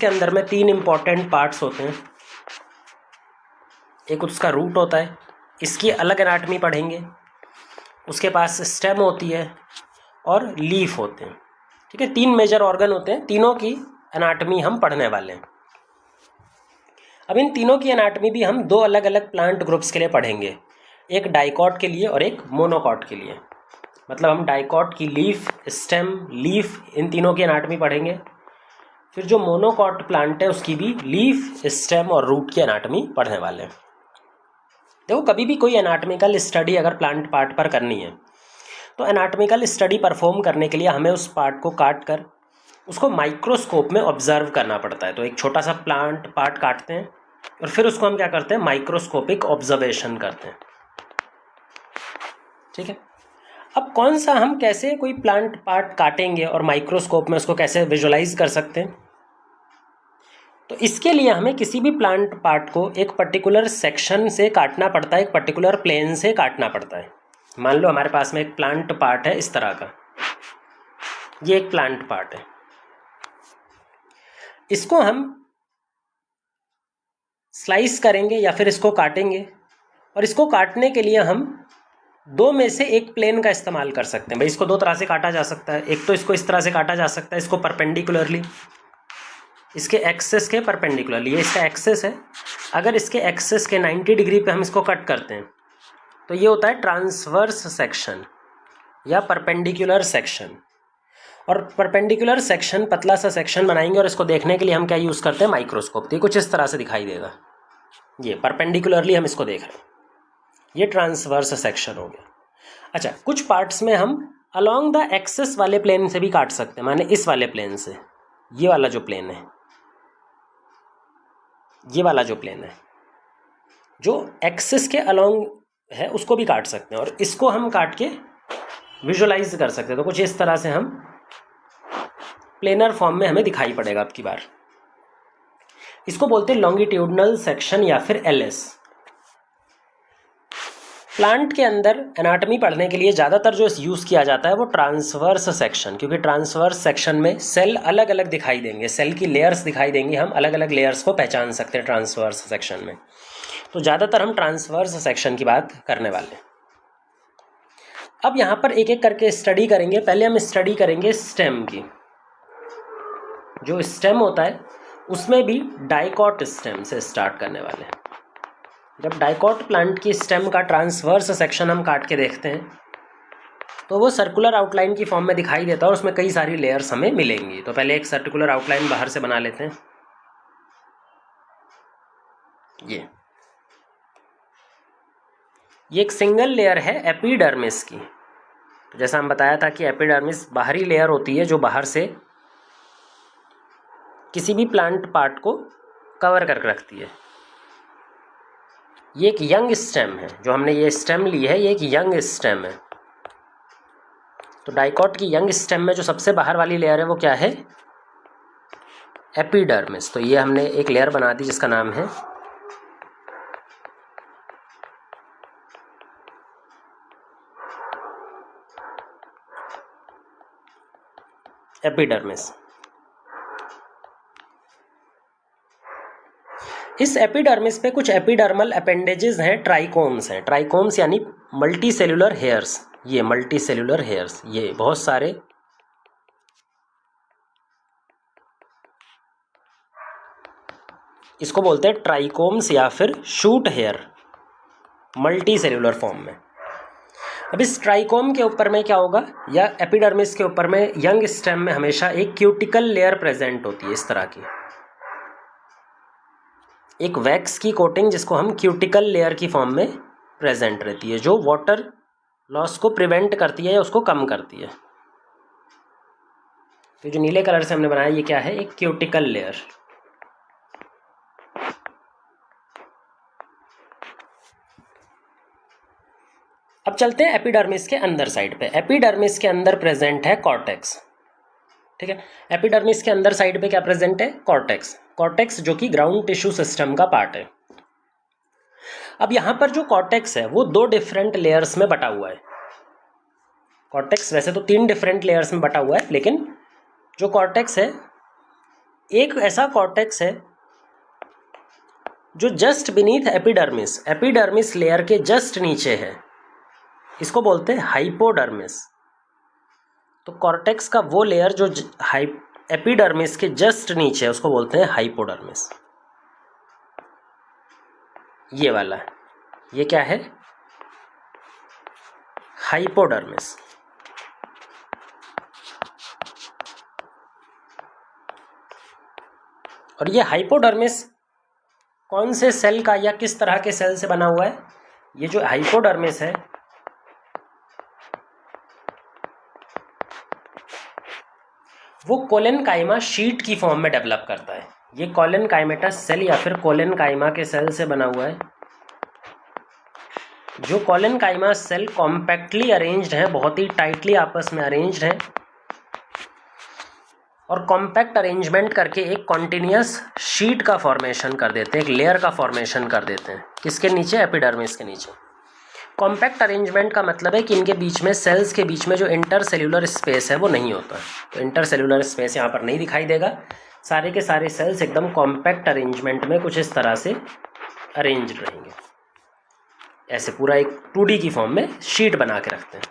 के अंदर में 3 इम्पॉर्टेंट पार्ट्स होते हैं। एक उसका रूट होता है, इसकी अलग एनाटमी पढ़ेंगे। उसके पास स्टेम होती है और लीफ होते हैं। ठीक है, 3 मेजर ऑर्गन होते हैं, तीनों की एनाटमी हम पढ़ने वाले हैं। अब इन तीनों की एनाटमी भी हम 2 अलग अलग प्लांट ग्रुप्स के लिए पढ़ेंगे, एक डाइकॉट के लिए और एक मोनोकॉट के लिए। मतलब हम डाइकॉट की लीफ, स्टेम, लीफ, इन तीनों की एनाटमी पढ़ेंगे। फिर जो मोनोकॉट प्लांट है उसकी भी लीफ, स्टेम और रूट की एनाटमी पढ़ने वाले हैं। देखो, कभी भी कोई एनाटमिकल स्टडी अगर प्लांट पार्ट पर करनी है तो एनाटमिकल स्टडी परफॉर्म करने के लिए हमें उस पार्ट को काट कर उसको माइक्रोस्कोप में ऑब्जर्व करना पड़ता है। तो एक छोटा सा प्लांट पार्ट काटते हैं और फिर उसको हम क्या करते हैं, माइक्रोस्कोपिक ऑब्जर्वेशन करते हैं। ठीक है, अब कौन सा हम कैसे कोई प्लांट पार्ट काटेंगे और माइक्रोस्कोप में उसको कैसे विजुलाइज कर सकते हैं, तो इसके लिए हमें किसी भी प्लांट पार्ट को एक पर्टिकुलर सेक्शन से काटना पड़ता है, एक पर्टिकुलर प्लेन से काटना पड़ता है। मान लो हमारे पास में एक प्लांट पार्ट है इस तरह का, ये एक प्लांट पार्ट है, इसको हम स्लाइस करेंगे या फिर इसको काटेंगे। और इसको काटने के लिए हम 2 में से एक प्लेन का इस्तेमाल कर सकते हैं। भाई, इसको 2 तरह से काटा जा सकता है। एक तो इसको इस तरह से काटा जा सकता है, इसको परपेंडिकुलरली, इसके एक्सेस के परपेंडिकुलरली। ये इसका एक्सेस है, अगर इसके एक्सेस के 90 डिग्री पे हम इसको कट करते हैं तो ये होता है ट्रांसवर्स सेक्शन या परपेंडिकुलर सेक्शन। और परपेंडिकुलर सेक्शन, पतला सा सेक्शन बनाएंगे और इसको देखने के लिए हम क्या यूज़ करते हैं, माइक्रोस्कोप। तो ये कुछ इस तरह से दिखाई देगा, ये परपेंडिकुलरली हम इसको देख रहे हैं, ये ट्रांसवर्स सेक्शन हो गया। अच्छा, कुछ पार्ट्स में हम अलोंग द एक्सेस वाले प्लेन से भी काट सकते हैं, माने इस वाले प्लेन से, ये वाला जो प्लेन है, ये वाला जो प्लेन है जो एक्सेस के अलोंग है उसको भी काट सकते हैं और इसको हम काट के विजुलाइज कर सकते हैं। तो कुछ इस तरह से हम प्लेनर फॉर्म में हमें दिखाई पड़ेगा अब की बार। इसको बोलते हैं लॉन्गिट्यूडनल सेक्शन या फिर एलएस। प्लांट के अंदर एनाटमी पढ़ने के लिए ज़्यादातर जो यूज़ किया जाता है वो ट्रांसवर्स सेक्शन, क्योंकि ट्रांसवर्स सेक्शन में सेल अलग अलग दिखाई देंगे, सेल की लेयर्स दिखाई देंगी, हम अलग अलग लेयर्स को पहचान सकते हैं ट्रांसवर्स सेक्शन में। तो ज़्यादातर हम ट्रांसवर्स सेक्शन की बात करने वाले हैं। अब यहाँ पर एक एक करके स्टडी करेंगे। पहले हम स्टडी करेंगे स्टेम की। जो स्टेम होता है उसमें भी डाइकॉट स्टेम से स्टार्ट करने वाले हैं। जब डाइकॉट प्लांट की स्टेम का ट्रांसवर्स सेक्शन हम काट के देखते हैं तो वो सर्कुलर आउटलाइन की फॉर्म में दिखाई देता है और उसमें कई सारी लेयर्स हमें मिलेंगी। तो पहले एक सर्कुलर आउटलाइन बाहर से बना लेते हैं। ये एक सिंगल लेयर है एपिडर्मिस की। तो जैसा हम बताया था कि एपिडर्मिस बाहरी लेयर होती है जो बाहर से किसी भी प्लांट पार्ट को कवर करके रखती है। ये एक यंग स्टेम है, जो हमने ये स्टेम ली है, ये एक यंग स्टेम है। तो डाइकॉट की यंग स्टेम में जो सबसे बाहर वाली लेयर है वो क्या है, एपिडर्मिस। तो ये हमने एक लेयर बना दी जिसका नाम है एपिडर्मिस। इस एपिडर्मिस पे कुछ एपिडर्मल अपेंडेजेस हैं, ट्राइकोम्स हैं। ट्राइकोम्स यानी मल्टी सेलुलर हेयर्स। ये मल्टी सेलुलर हेयर्स, ये बहुत सारे इसको बोलते हैं ट्राइकोम्स या फिर shoot hair, multicellular form में। अब इस ट्राइकोम के ऊपर में क्या होगा, या एपिडर्मिस के ऊपर में यंग स्टेम में हमेशा एक क्यूटिकल लेयर प्रेजेंट होती है, इस तरह की एक वैक्स की कोटिंग जिसको हम क्यूटिकल लेयर की फॉर्म में प्रेजेंट रहती है, जो वाटर लॉस को प्रिवेंट करती है या उसको कम करती है। तो जो नीले कलर से हमने बनाया ये क्या है, एक क्यूटिकल लेयर। अब चलते हैं एपिडर्मिस के अंदर साइड पे। एपिडर्मिस के अंदर प्रेजेंट है कॉर्टेक्स। ठीक है, एपिडर्मिस के अंदर साइड पे क्या प्रेजेंट है, कॉर्टेक्स। कॉर्टेक्स जो कि ग्राउंड टिश्यू सिस्टम का पार्ट है। अब यहां पर जो कॉर्टेक्स है वो 2 डिफरेंट लेयर्स में बटा हुआ है। कॉर्टेक्स वैसे तो 3 डिफरेंट लेयर्स में बटा हुआ है, लेकिन जो कॉर्टेक्स है एक ऐसा कॉर्टेक्स है जो just beneath epidermis, epidermis layer के जस्ट नीचे है, इसको बोलते हैं हाइपोडर्मिस। तो कॉर्टेक्स का वो लेयर जो एपिडर्मिस के जस्ट नीचे है उसको बोलते हैं हाइपोडर्मिस। ये वाला, ये क्या है? हाइपोडर्मिस। और ये हाइपोडर्मिस कौन से सेल का या किस तरह के सेल से बना हुआ है? ये जो हाइपोडर्मिस है वो कोलेनकाइमा शीट की फॉर्म में डेवलप करता है। ये कोलेनकाइमेटस सेल या फिर कोलेनकाइमा के सेल से बना हुआ है। जो कोलेनकाइमा सेल कॉम्पैक्टली अरेंज्ड है, बहुत ही टाइटली आपस में अरेंज्ड है और कॉम्पैक्ट अरेंजमेंट करके एक कॉन्टिन्यूस शीट का फॉर्मेशन कर देते हैं, एक लेयर का फॉर्मेशन कर देते हैं। किसके नीचे? एपिडर्मिस के नीचे। कॉम्पैक्ट अरेंजमेंट का मतलब है कि इनके बीच में, सेल्स के बीच में जो इंटरसेल्यूलर स्पेस है वो नहीं होता। तो इंटरसेल्यूलर स्पेस यहाँ पर नहीं दिखाई देगा। सारे के सारे सेल्स एकदम कॉम्पैक्ट अरेंजमेंट में कुछ इस तरह से अरेंज रहेंगे, ऐसे पूरा एक 2D की फॉर्म में शीट बना के रखते हैं।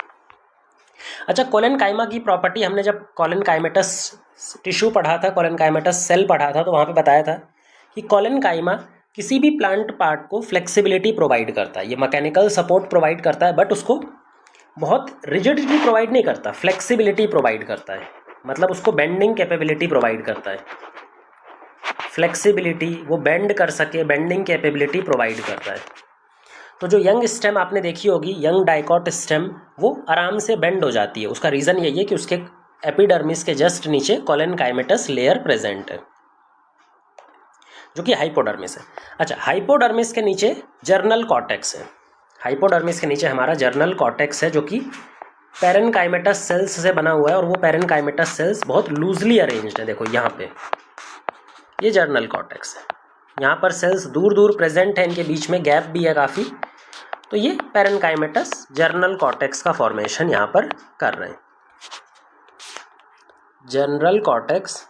अच्छा, कोलेनकाइमा की प्रॉपर्टी हमने जब कोलेनकाइमेटस टिश्यू पढ़ा था, कोलेनकाइमेटस सेल पढ़ा था, तो वहाँ पे बताया था कि कोलेनकाइमा किसी भी प्लांट पार्ट को फ्लेक्सिबिलिटी प्रोवाइड करता है, ये मैकेनिकल सपोर्ट प्रोवाइड करता है, बट उसको बहुत रिजिडिटी प्रोवाइड नहीं करता, फ्लेक्सिबिलिटी प्रोवाइड करता है। मतलब उसको बेंडिंग कैपेबिलिटी प्रोवाइड करता है। फ्लेक्सिबिलिटी, वो बेंड कर सके, बेंडिंग कैपेबिलिटी प्रोवाइड करता है। तो जो यंग स्टेम आपने देखी होगी, यंग डाइकॉट स्टेम, वो आराम से बेंड हो जाती है। उसका रीज़न यही है कि उसके एपिडर्मिस के जस्ट नीचे कोलेनकाइमेटस लेयर प्रेजेंट है, जो कि हाइपोडर्मिस है। अच्छा, हाइपोडर्मिस के नीचे जर्नल कॉर्टेक्स है। हाइपोडर्मिस के नीचे हमारा जर्नल कॉर्टेक्स है, जो कि पेरेनकाइमेटस सेल्स से बना हुआ है और वो पेरेनकाइमेटस सेल्स बहुत लूजली अरेंज्ड है। देखो यहाँ पे ये जर्नल कॉर्टेक्स है, यहाँ पर सेल्स दूर दूर प्रेजेंट है, इनके बीच में गैप भी है काफ़ी। तो ये पेरेनकाइमेटस जर्नल कॉर्टेक्स का फॉर्मेशन यहाँ पर कर रहे हैं। जर्नल कॉर्टेक्स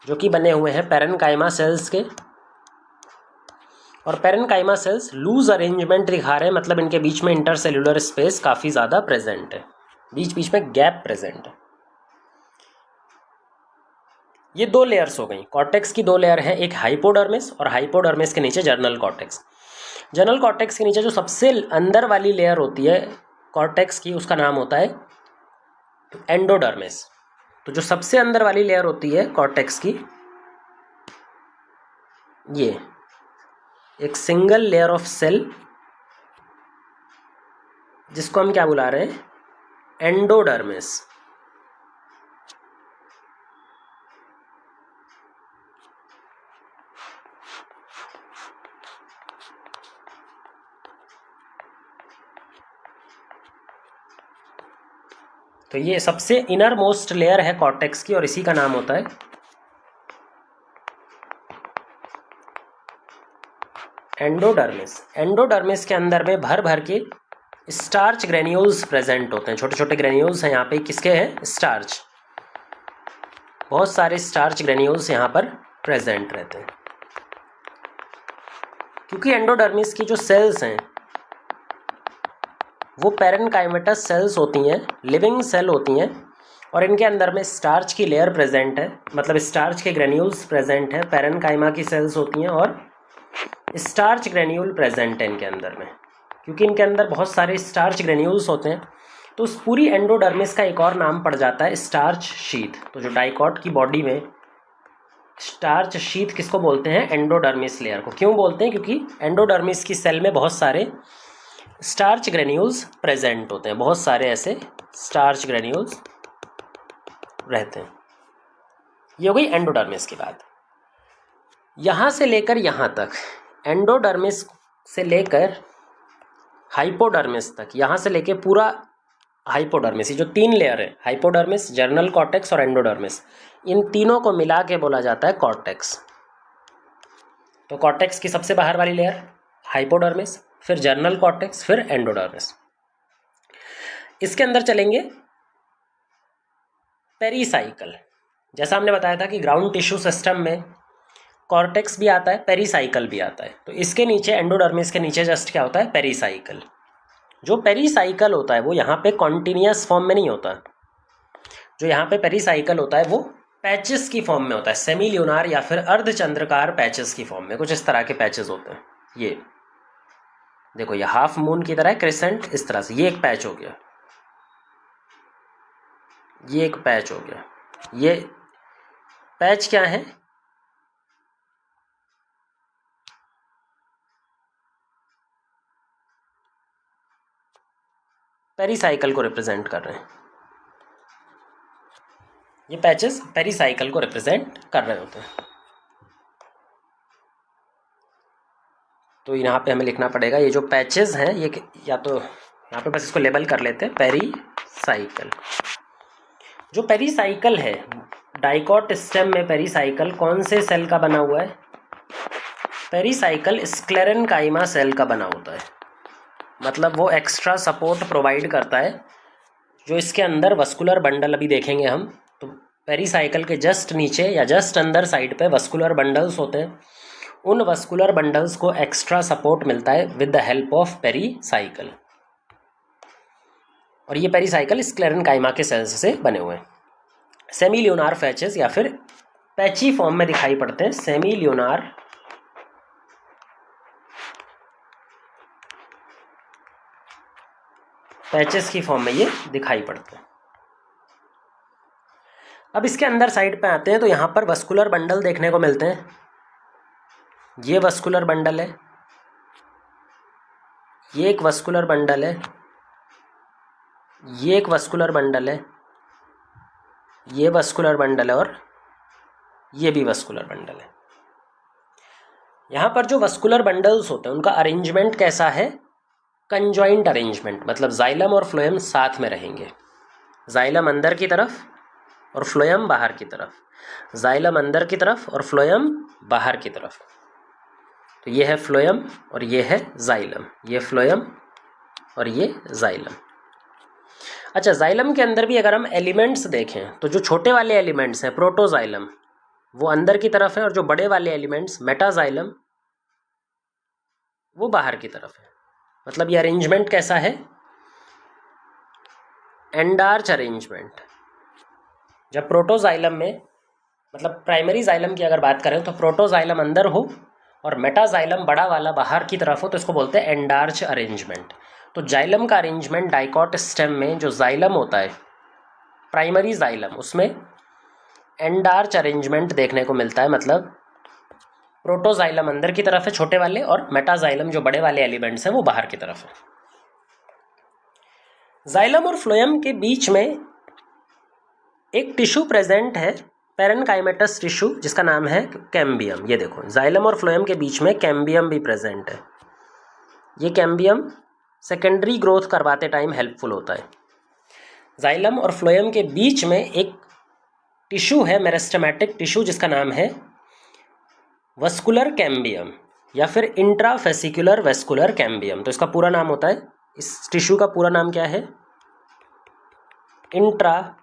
जो कि बने हुए हैं पेरेनकाइमा सेल्स के, और पेरेनकाइमा सेल्स लूज अरेंजमेंट दिखा रहे हैं, मतलब इनके बीच में इंटरसेल्यूलर स्पेस काफ़ी ज़्यादा प्रेजेंट है, बीच बीच में गैप प्रेजेंट है। ये 2 लेयर्स हो गई, कॉर्टेक्स की 2 लेयर है, एक हाइपोडर्मिस और हाइपोडर्मिस के नीचे जर्नल कॉर्टेक्स। जर्नल कॉर्टेक्स के नीचे जो सबसे अंदर वाली लेयर होती है कॉर्टेक्स की, उसका नाम होता है एंडोडर्मिस। तो जो सबसे अंदर वाली लेयर होती है कॉर्टेक्स की, ये एक सिंगल लेयर ऑफ सेल, जिसको हम क्या बुला रहे हैं? एंडोडर्मिस। तो ये सबसे इनर मोस्ट लेयर है कॉर्टेक्स की और इसी का नाम होता है एंडोडर्मिस। एंडोडर्मिस के अंदर में भर भर के स्टार्च ग्रेन्यूल्स प्रेजेंट होते हैं, छोटे छोटे ग्रेन्यूल्स हैं यहाँ पे। किसके हैं? स्टार्च। बहुत सारे स्टार्च ग्रेन्यूल्स यहाँ पर प्रेजेंट रहते हैं, क्योंकि एंडोडर्मिस की जो सेल्स हैं वो पेरेनकाइमेटस सेल्स होती हैं, लिविंग सेल होती हैं, और इनके अंदर में स्टार्च की लेयर प्रेजेंट है, मतलब स्टार्च के ग्रेन्यूल्स प्रेजेंट हैं। पेरेनकाइमा की सेल्स होती हैं और स्टार्च ग्रेन्यूल प्रेजेंट है इनके अंदर में। क्योंकि इनके अंदर बहुत सारे स्टार्च ग्रेन्यूल्स होते हैं, तो उस पूरी एंडोडर्मिस का एक और नाम पड़ जाता है स्टार्च शीथ। तो जो डाइकॉट की बॉडी में स्टार्च शीथ किसको बोलते हैं? एंडोडर्मिस लेयर को। क्यों बोलते हैं? क्योंकि एंडोडर्मिस की सेल में बहुत सारे स्टार्च ग्रेन्यूल्स प्रेजेंट होते हैं, बहुत सारे ऐसे स्टार्च ग्रेन्यूल्स रहते हैं। ये हो गई एंडोडर्मिस की बात। यहाँ से लेकर यहाँ तक, एंडोडर्मिस से लेकर हाइपोडर्मिस तक, यहाँ से लेकर पूरा हाइपोडर्मिस, ये जो 3 लेयर है, हाइपोडर्मिस, जर्नल कॉर्टेक्स और एंडोडर्मिस, इन तीनों को मिला के बोला जाता है कॉर्टेक्स। तो कॉर्टेक्स की सबसे बाहर वाली लेयर हाइपोडर्मिस, फिर जर्नल कॉर्टेक्स, फिर एंडोडर्मिस। इसके अंदर चलेंगे पेरीसाइकल। जैसा हमने बताया था कि ग्राउंड टिश्यू सिस्टम में कॉर्टेक्स भी आता है, पेरीसाइकल भी आता है। तो इसके नीचे एंडोडर्मिस के नीचे जस्ट क्या होता है, पेरीसाइकल। जो पेरीसाइकल होता है वो यहाँ पे कॉन्टिन्यूस फॉर्म में नहीं होता। जो यहाँ पे पेरीसाइकल होता है वो पैचेस की फॉर्म में होता है, सेमी ल्यूनार या फिर अर्धचंद्राकार पैचेस की फॉर्म में। कुछ इस तरह के पैचेस होते हैं। ये देखो, ये हाफ मून की तरह क्रिसेंट, इस तरह से। ये एक पैच हो गया, ये एक पैच हो गया। ये पैच क्या है, पेरीसाइकल को रिप्रेजेंट कर रहे हैं। ये पैचेस पेरीसाइकल को रिप्रेजेंट कर रहे होते हैं। तो यहाँ पे हमें लिखना पड़ेगा ये जो पैचेस हैं, ये या तो यहाँ पे बस इसको लेबल कर लेते हैं, पेरीसाइकल। जो पेरीसाइकल है, डाइकॉट स्टेम में पेरीसाइकल कौन से सेल का बना हुआ है? पेरीसाइकल स्क्लेरेनकाइमा सेल का बना होता है। मतलब वो एक्स्ट्रा सपोर्ट प्रोवाइड करता है। जो इसके अंदर वस्कुलर बंडल अभी देखेंगे हम, तो पेरीसाइकल के जस्ट नीचे या जस्ट अंदर साइड पे वस्कुलर बंडल्स होते हैं। उन वस्कुलर बंडल्स को एक्स्ट्रा सपोर्ट मिलता है with the help of pericycle. और ये पेरीसाइकल स्क्लेरेनकाइमा के सेल्स से बने हुए हैं। सेमी ल्यूनार पैचेस या फिर पैची फॉर्म में दिखाई पड़ते हैं। सेमी ल्यूनार पैचेस की फॉर्म में ये दिखाई पड़ते हैं। अब इसके अंदर साइड पे आते हैं तो यहाँ पर वस्कुलर बंडल देखने को मिलते हैं। ये वस्कुलर बंडल है, ये एक वस्कुलर बंडल है, ये एक वस्कुलर बंडल है, ये वस्कुलर बंडल है, और ये भी वस्कुलर बंडल है। यहाँ पर जो वस्कुलर बंडल्स होते हैं उनका अरेंजमेंट कैसा है? कंजॉइंट अरेंजमेंट, मतलब जाइलम और फ्लोएम साथ में रहेंगे। जाइलम अंदर की तरफ और फ्लोएम बाहर की तरफ, जाइलम अंदर की तरफ और फ्लोएम बाहर की तरफ। तो ये है फ्लोएम और ये है जाइलम, ये फ्लोएम और ये जाइलम। अच्छा, जाइलम के अंदर भी अगर हम एलिमेंट्स देखें तो जो छोटे वाले एलिमेंट्स हैं प्रोटोजाइलम, वो अंदर की तरफ है, और जो बड़े वाले एलिमेंट्स मेटाजाइलम, वो बाहर की तरफ है। मतलब ये अरेंजमेंट कैसा है? Endarch arrangement. जब प्रोटोजाइलम में, मतलब प्राइमरी जाइलम की अगर बात करें तो प्रोटोजाइलम अंदर हो और मेटाजाइलम बड़ा वाला बाहर की तरफ हो, तो इसको बोलते हैं एंडार्च अरेंजमेंट। तो जाइलम का अरेंजमेंट डाइकॉट स्टेम में जो जाइलम होता है, प्राइमरी जाइलम, उसमें एंडार्च अरेंजमेंट देखने को मिलता है। मतलब प्रोटोजाइलम अंदर की तरफ है छोटे वाले, और मेटाजाइलम जो बड़े वाले एलिमेंट्स हैं वो बाहर की तरफ है। जाइलम और फ्लोएम के बीच में एक टिश्यू प्रेजेंट है, पेरेनकाइमेटस टिश्यू, जिसका नाम है कैम्बियम। ये देखो, जाइलम और फ्लोएम के बीच में कैम्बियम भी प्रेजेंट है। ये कैम्बियम सेकेंडरी ग्रोथ करवाते टाइम हेल्पफुल होता है। जाइलम और फ्लोएम के बीच में एक टिश्यू है, मेरिस्टेमेटिक टिश्यू, जिसका नाम है वस्कुलर कैम्बियम या फिर इंट्राफेसिकुलर वेस्कुलर कैम्बियम। तो इसका पूरा नाम होता है, इस टिश्यू का पूरा नाम क्या है? Intrafascicular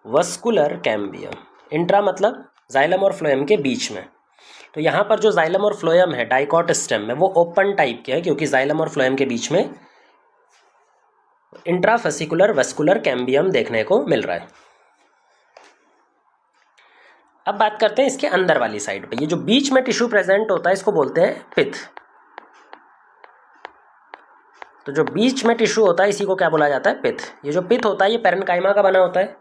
vascular cambium. इंट्रा मतलब जाइलम और फ्लोएम के बीच में। तो यहाँ पर जो जाइलम और फ्लोएम है डाइकॉट स्टेम में, वो ओपन टाइप के है, क्योंकि जाइलम और फ्लोएम के बीच में इंट्राफेसिकुलर वेस्कुलर कैम्बियम देखने को मिल रहा है। अब बात करते हैं इसके अंदर वाली साइड पे। ये जो बीच में टिश्यू प्रेजेंट होता है इसको बोलते हैं पिथ। तो जो बीच में टिश्यू होता है इसी को क्या बोला जाता है? पिथ। ये जो पिथ होता है ये पेरेनकाइमा का बना होता है,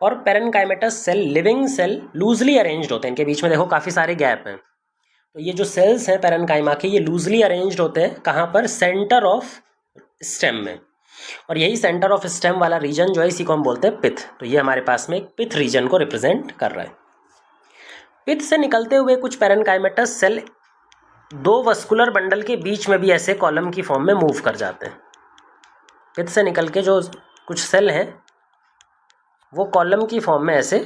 और parenchymatous cell living cell loosely arranged होते हैं। इनके बीच में देखो काफ़ी सारे गैप हैं। तो ये जो सेल्स हैं पेरेनकाइमा के, ये लूजली अरेंज्ड होते हैं। कहाँ पर? सेंटर ऑफ स्टेम में। और यही सेंटर ऑफ स्टेम वाला रीजन जो है इसी को हम बोलते हैं पिथ। तो ये हमारे पास में एक पिथ रीजन को रिप्रेजेंट कर रहा है। पिथ से निकलते हुए कुछ पेरेनकाइमेटस सेल दो वस्कुलर बंडल के बीच में भी ऐसे कॉलम की फॉर्म में मूव कर जाते हैं। पिथ से निकल के जो कुछ सेल हैं वो कॉलम की फॉर्म में ऐसे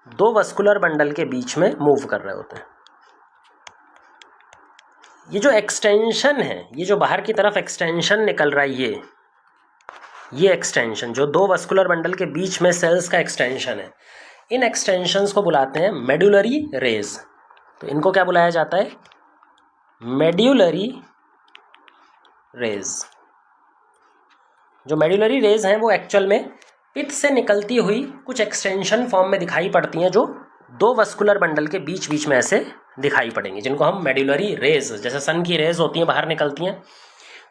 दो वस्कुलर बंडल के बीच में मूव कर रहे होते हैं। ये जो एक्सटेंशन है, ये जो बाहर की तरफ एक्सटेंशन निकल रहा है, ये एक्सटेंशन जो दो वस्कुलर बंडल के बीच में सेल्स का एक्सटेंशन है, इन एक्सटेंशंस को बुलाते हैं मेडुलरी रेज। तो इनको क्या बुलाया जाता है? Medullary rays. जो मेड्यूलरी रेज हैं वो एक्चुअल में पित्त से निकलती हुई कुछ एक्सटेंशन फॉर्म में दिखाई पड़ती हैं, जो दो वस्कुलर बंडल के बीच बीच में ऐसे दिखाई पड़ेंगी, जिनको हम मेड्यूलरी रेज, जैसे सन की रेज होती हैं बाहर निकलती हैं,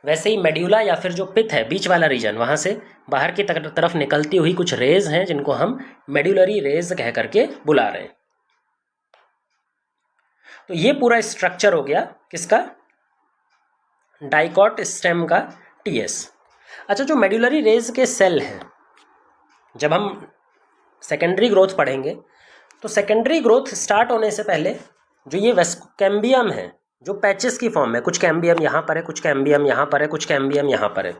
वैसे ही मेड्यूला या फिर जो पित्त है बीच वाला रीजन, वहाँ से बाहर की तरफ निकलती हुई कुछ रेज हैं जिनको हम मेड्यूलरी रेज कह करके बुला रहे हैं। तो ये पूरा स्ट्रक्चर हो गया किसका? डाइकॉट स्टेम का टीएस। अच्छा, जो मेड्यूलरी रेज के सेल हैं, जब हम सेकेंडरी ग्रोथ पढ़ेंगे तो सेकेंडरी ग्रोथ स्टार्ट होने से पहले जो ये कैम्बियम है, जो पैचेस की फॉर्म में, कुछ कैम्बियम यहाँ पर है, कुछ कैम्बियम यहाँ पर है, कुछ कैम्बियम यहाँ पर है,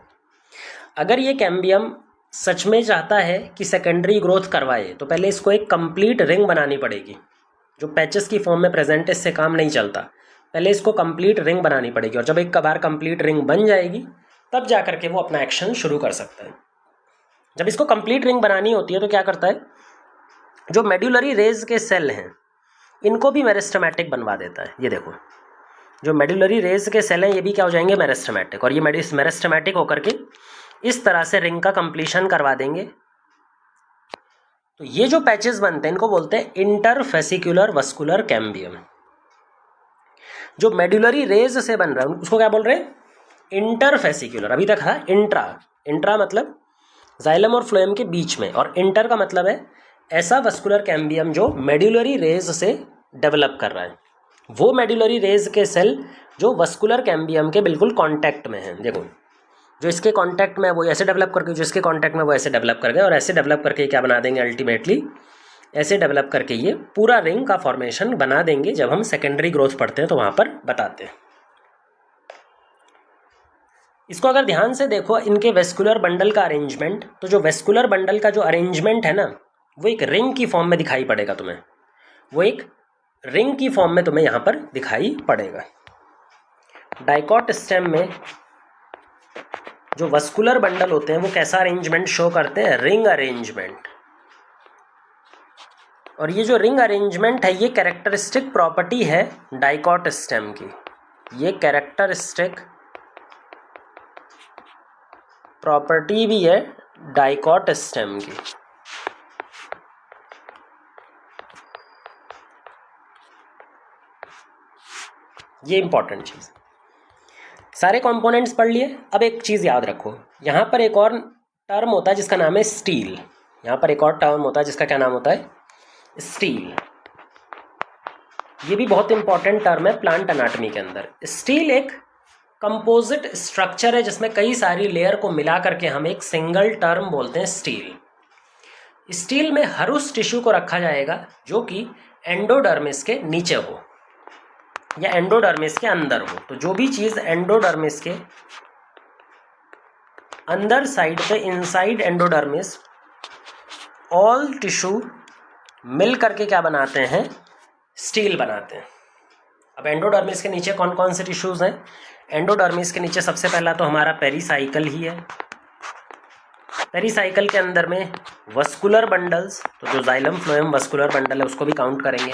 अगर ये कैम्बियम सच में चाहता है कि सेकेंडरी ग्रोथ करवाए तो पहले इसको एक कंप्लीट रिंग बनानी पड़ेगी। जो पैचेस की फॉर्म में प्रेजेंट है इससे काम नहीं चलता, पहले इसको कंप्लीट रिंग बनानी पड़ेगी, और जब एक बार कंप्लीट रिंग बन जाएगी तब जा करके वो अपना एक्शन शुरू कर सकता है। जब इसको कंप्लीट रिंग बनानी होती है तो क्या करता है, जो मेड्यूलरी रेज के सेल हैं इनको भी मेरिस्टेमेटिक बनवा देता है। ये देखो, जो मेड्यूलरी रेज के सेल हैं ये भी क्या हो जाएंगे? मेरिस्टेमेटिक, और ये मेरिस्टेमेटिक होकर के इस तरह से रिंग का कंप्लीशन करवा देंगे। तो ये जो पैचेस बनते हैं इनको बोलते हैं इंटरफेसिकुलर वस्कुलर कैम्बियम। जो मेड्यूलरी रेज से बन रहा है उसको क्या बोल रहे हैं? इंटरफेसिकुलर। अभी तक था इंट्रा, इंट्रा मतलब जाइलम और फ्लोएम के बीच में, और इंटर का मतलब है ऐसा वस्कुलर कैम्बियम जो मेड्यूलरी रेज से डेवलप कर रहा है। वो मेड्यूलरी रेज के सेल जो वस्कुलर कैम्बियम के बिल्कुल कांटेक्ट में हैं। देखो, जो इसके कांटेक्ट में है वो ऐसे डेवलप करके, जो इसके कांटेक्ट में वो ऐसे डेवलप कर गए, और ऐसे डेवलप करके क्या बना देंगे? अल्टीमेटली ऐसे डेवलप करके ये पूरा रिंग का फॉर्मेशन बना देंगे। जब हम सेकेंडरी ग्रोथ पढ़ते हैं तो वहाँ पर बताते हैं। इसको अगर ध्यान से देखो, इनके वेस्कुलर बंडल का अरेंजमेंट, तो जो वेस्कुलर बंडल का जो अरेंजमेंट है ना, वो एक रिंग की फॉर्म में दिखाई पड़ेगा तुम्हें। वो एक रिंग की फॉर्म में तुम्हें यहाँ पर दिखाई पड़ेगा। डाइकॉट स्टेम में जो वस्कुलर बंडल होते हैं वो कैसा अरेंजमेंट शो करते हैं? Ring arrangement. और ये जो रिंग अरेंजमेंट है ये कैरेक्टरिस्टिक प्रॉपर्टी है डाइकॉट स्टेम की। ये कैरेक्टरिस्टिक प्रॉपर्टी भी है डाइकॉट स्टेम की। ये इंपॉर्टेंट चीज़। सारे कंपोनेंट्स पढ़ लिए। अब एक चीज़ याद रखो, यहाँ पर एक और टर्म होता है जिसका नाम है स्टील। यहाँ पर एक और टर्म होता है जिसका क्या नाम होता है? स्टील। ये भी बहुत इंपॉर्टेंट टर्म है प्लांट एनाटॉमी के अंदर। स्टील एक कंपोजिट स्ट्रक्चर है जिसमें कई सारी लेयर को मिला करके हम एक सिंगल टर्म बोलते हैं स्टील। स्टील में हर उस टिश्यू को रखा जाएगा जो कि एंडोडर्मिस के नीचे हो या एंडोडर्मिस के अंदर हो। तो जो भी चीज़ एंडोडर्मिस के अंदर साइड पे, इनसाइड एंडोडर्मिस, ऑल टिश्यू मिल करके क्या बनाते हैं? स्टील बनाते हैं। अब एंडोडर्मिस के नीचे कौन कौन से टिश्यूज़ हैं? एंडोडर्मिस के नीचे सबसे पहला तो हमारा पेरीसाइकल ही है। पेरीसाइकल के अंदर में वस्कुलर बंडल्स, तो जो जाइलम फ्लोएम वस्कुलर बंडल है उसको भी काउंट करेंगे।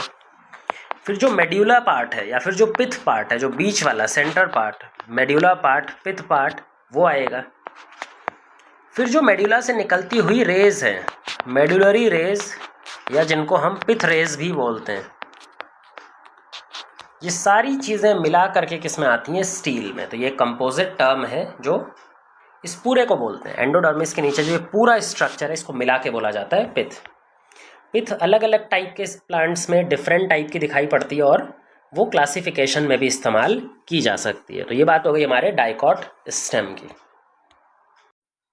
फिर जो मेड्यूला पार्ट है या फिर जो पिथ पार्ट है, जो बीच वाला सेंटर पार्ट, मेड्यूला पार्ट, पिथ पार्ट, वो आएगा। फिर जो मेड्यूला से निकलती हुई रेज है, मेड्यूलरी रेज या जिनको हम पिथ रेज भी बोलते हैं, ये सारी चीज़ें मिला करके किस में आती हैं? स्टील में। तो ये कंपोजिट टर्म है जो इस पूरे को बोलते हैं। एंडोडर्मिस के नीचे जो ये पूरा स्ट्रक्चर है इसको मिला के बोला जाता है पिथ। पिथ अलग अलग टाइप के प्लांट्स में डिफरेंट टाइप की दिखाई पड़ती है और वो क्लासिफिकेशन में भी इस्तेमाल की जा सकती है। तो ये बात हो गई हमारे डाइकॉट स्टेम की।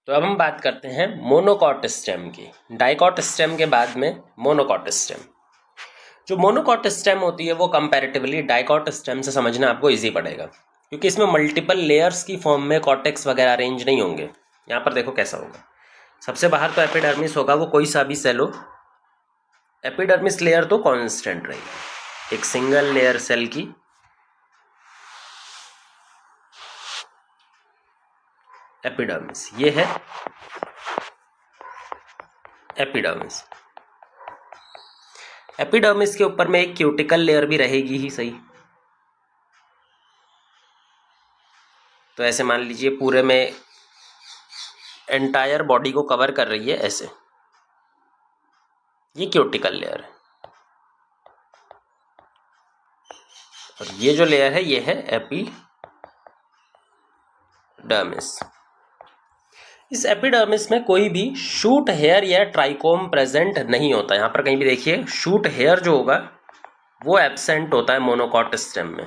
तो अब हम बात करते हैं मोनोकॉट स्टेम की। डाइकॉट स्टेम के बाद में मोनोकॉट स्टेम। जो मोनोकॉट स्टेम होती है वो कंपैरेटिवली डाइकॉट स्टेम से समझना आपको इजी पड़ेगा, क्योंकि इसमें मल्टीपल लेयर्स की फॉर्म में कॉर्टेक्स वगैरह अरेंज नहीं होंगे। यहाँ पर देखो कैसा होगा। सबसे बाहर तो एपिडर्मिस होगा, वो कोई सा भी सेल हो, एपिडर्मिस लेयर तो कांस्टेंट रहेगी, एक सिंगल लेयर सेल की। एपिडर्मिस, ये है एपिडर्मिस। एपिडर्मिस के ऊपर में एक क्यूटिकल लेयर भी रहेगी ही सही। तो ऐसे मान लीजिए पूरे में एंटायर बॉडी को कवर कर रही है ऐसे, ये क्यूटिकल लेयर है। और ये जो लेयर है ये है एपिडर्मिस। इस एपिडर्मिस में कोई भी शूट हेयर या ट्राइकोम प्रेजेंट नहीं होता। यहाँ पर कहीं भी देखिए शूट हेयर जो होगा वो एब्सेंट होता है मोनोकॉट स्टेम में।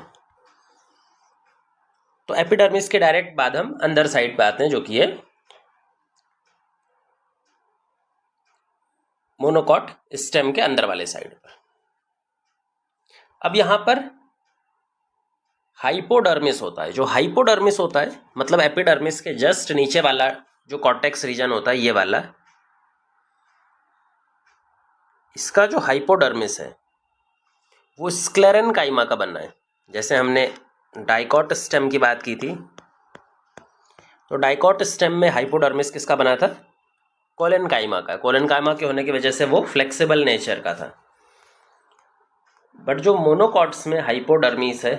तो एपिडर्मिस के डायरेक्ट बाद हम अंदर साइड पे आते हैं, जो कि है मोनोकॉट स्टेम के अंदर वाले साइड पर। अब यहाँ पर हाइपोडर्मिस होता है। जो हाइपोडर्मिस होता है मतलब एपिडर्मिस के जस्ट नीचे वाला जो कॉर्टेक्स रीजन होता है, ये वाला, इसका जो हाइपोडर्मिस है वो स्क्लेरेनकाइमा का बनना है। जैसे हमने डाइकॉट स्टेम की बात की थी, तो डाइकॉट स्टेम में हाइपोडर्मिस किसका बना था? कोलेनकाइमा का। कोलेनकाइमा के होने की वजह से वो फ्लेक्सिबल नेचर का था। बट जो मोनोकॉट्स में हाइपोडर्मिस है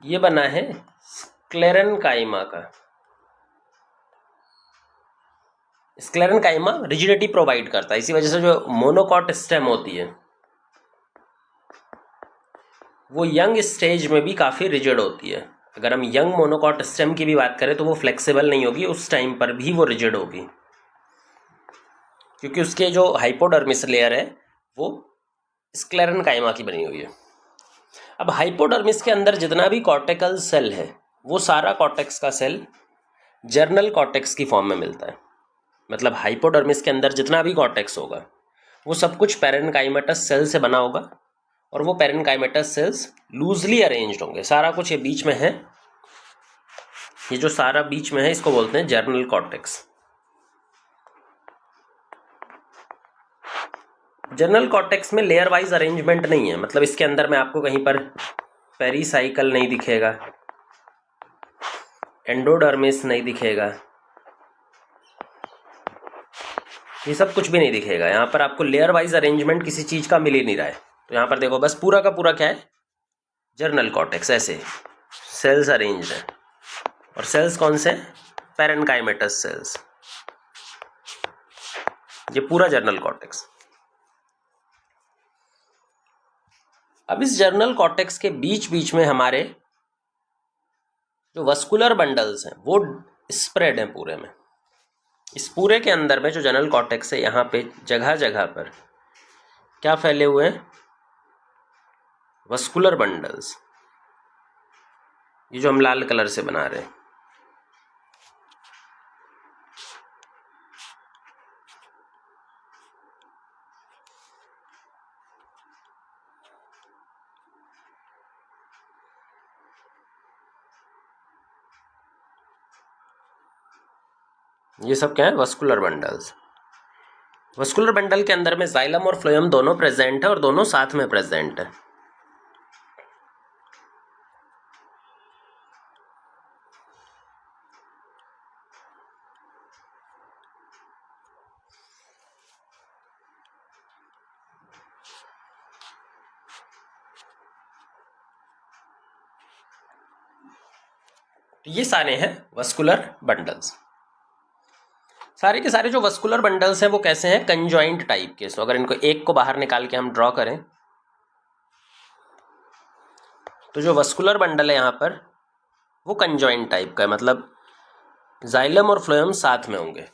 ये बना है स्क्लेरेनकाइमा का। स्क्लेरेनकाइमा रिजिडिटी प्रोवाइड करता है, इसी वजह से जो मोनोकॉट स्टेम होती है वो यंग स्टेज में भी काफ़ी रिजिड होती है। अगर हम यंग मोनोकॉट स्टेम की भी बात करें तो वो फ्लेक्सिबल नहीं होगी, उस टाइम पर भी वो रिजिड होगी, क्योंकि उसके जो हाइपोडर्मिस लेयर है वो स्क्लेरेनकाइमा की बनी हुई है। अब हाइपोडर्मिस के अंदर जितना भी कॉर्टिकल सेल है वो सारा कॉर्टेक्स का सेल जर्नल कॉर्टेक्स की फॉर्म में मिलता है। मतलब हाइपोडर्मिस के अंदर जितना भी कॉर्टेक्स होगा वो सब कुछ पैरेनकाइमेटस सेल से बना होगा, और वो पैरेनकाइमेटस सेल्स लूजली अरेंज्ड होंगे। सारा कुछ ये बीच में है, ये जो सारा बीच में है इसको बोलते हैं जर्नल कॉर्टेक्स। जर्नल कॉर्टेक्स में लेयर वाइज अरेंजमेंट नहीं है, मतलब इसके अंदर में आपको कहीं पर पेरीसाइकल नहीं दिखेगा, एंडोडर्मिस नहीं दिखेगा, ये सब कुछ भी नहीं दिखेगा। यहाँ पर आपको लेयर वाइज अरेंजमेंट किसी चीज का मिल ही नहीं रहा है। तो यहाँ पर देखो बस पूरा का पूरा क्या है, जर्नल कॉर्टेक्स, ऐसे सेल्स अरेंज है। और सेल्स कौन से? पैरेनकाइमेटस सेल्स, ये पूरा जर्नल कॉर्टेक्स। अब इस जर्नल कॉर्टेक्स के बीच बीच में हमारे जो वस्कुलर बंडल्स हैं वो स्प्रेड हैं पूरे में। इस पूरे के अंदर में जो जर्नल कॉर्टेक्स है यहाँ पे जगह जगह पर क्या फैले हुए हैं? वस्कुलर बंडल्स, ये जो हम लाल कलर से बना रहे हैं। ये सब क्या है? Vascular bundles. वस्कुलर बंडल के अंदर में जाइलम और फ्लोएम दोनों प्रेजेंट है और दोनों साथ में प्रेजेंट है। ये सारे हैं वस्कुलर बंडल्स। सारे के सारे जो वस्कुलर बंडल्स हैं वो कैसे हैं? कंजॉइंट टाइप के। सो अगर इनको एक को बाहर निकाल के हम ड्रॉ करें तो जो वस्कुलर बंडल है यहाँ पर वो कंजॉइंट टाइप का है, मतलब जाइलम और फ्लोएम साथ में होंगे।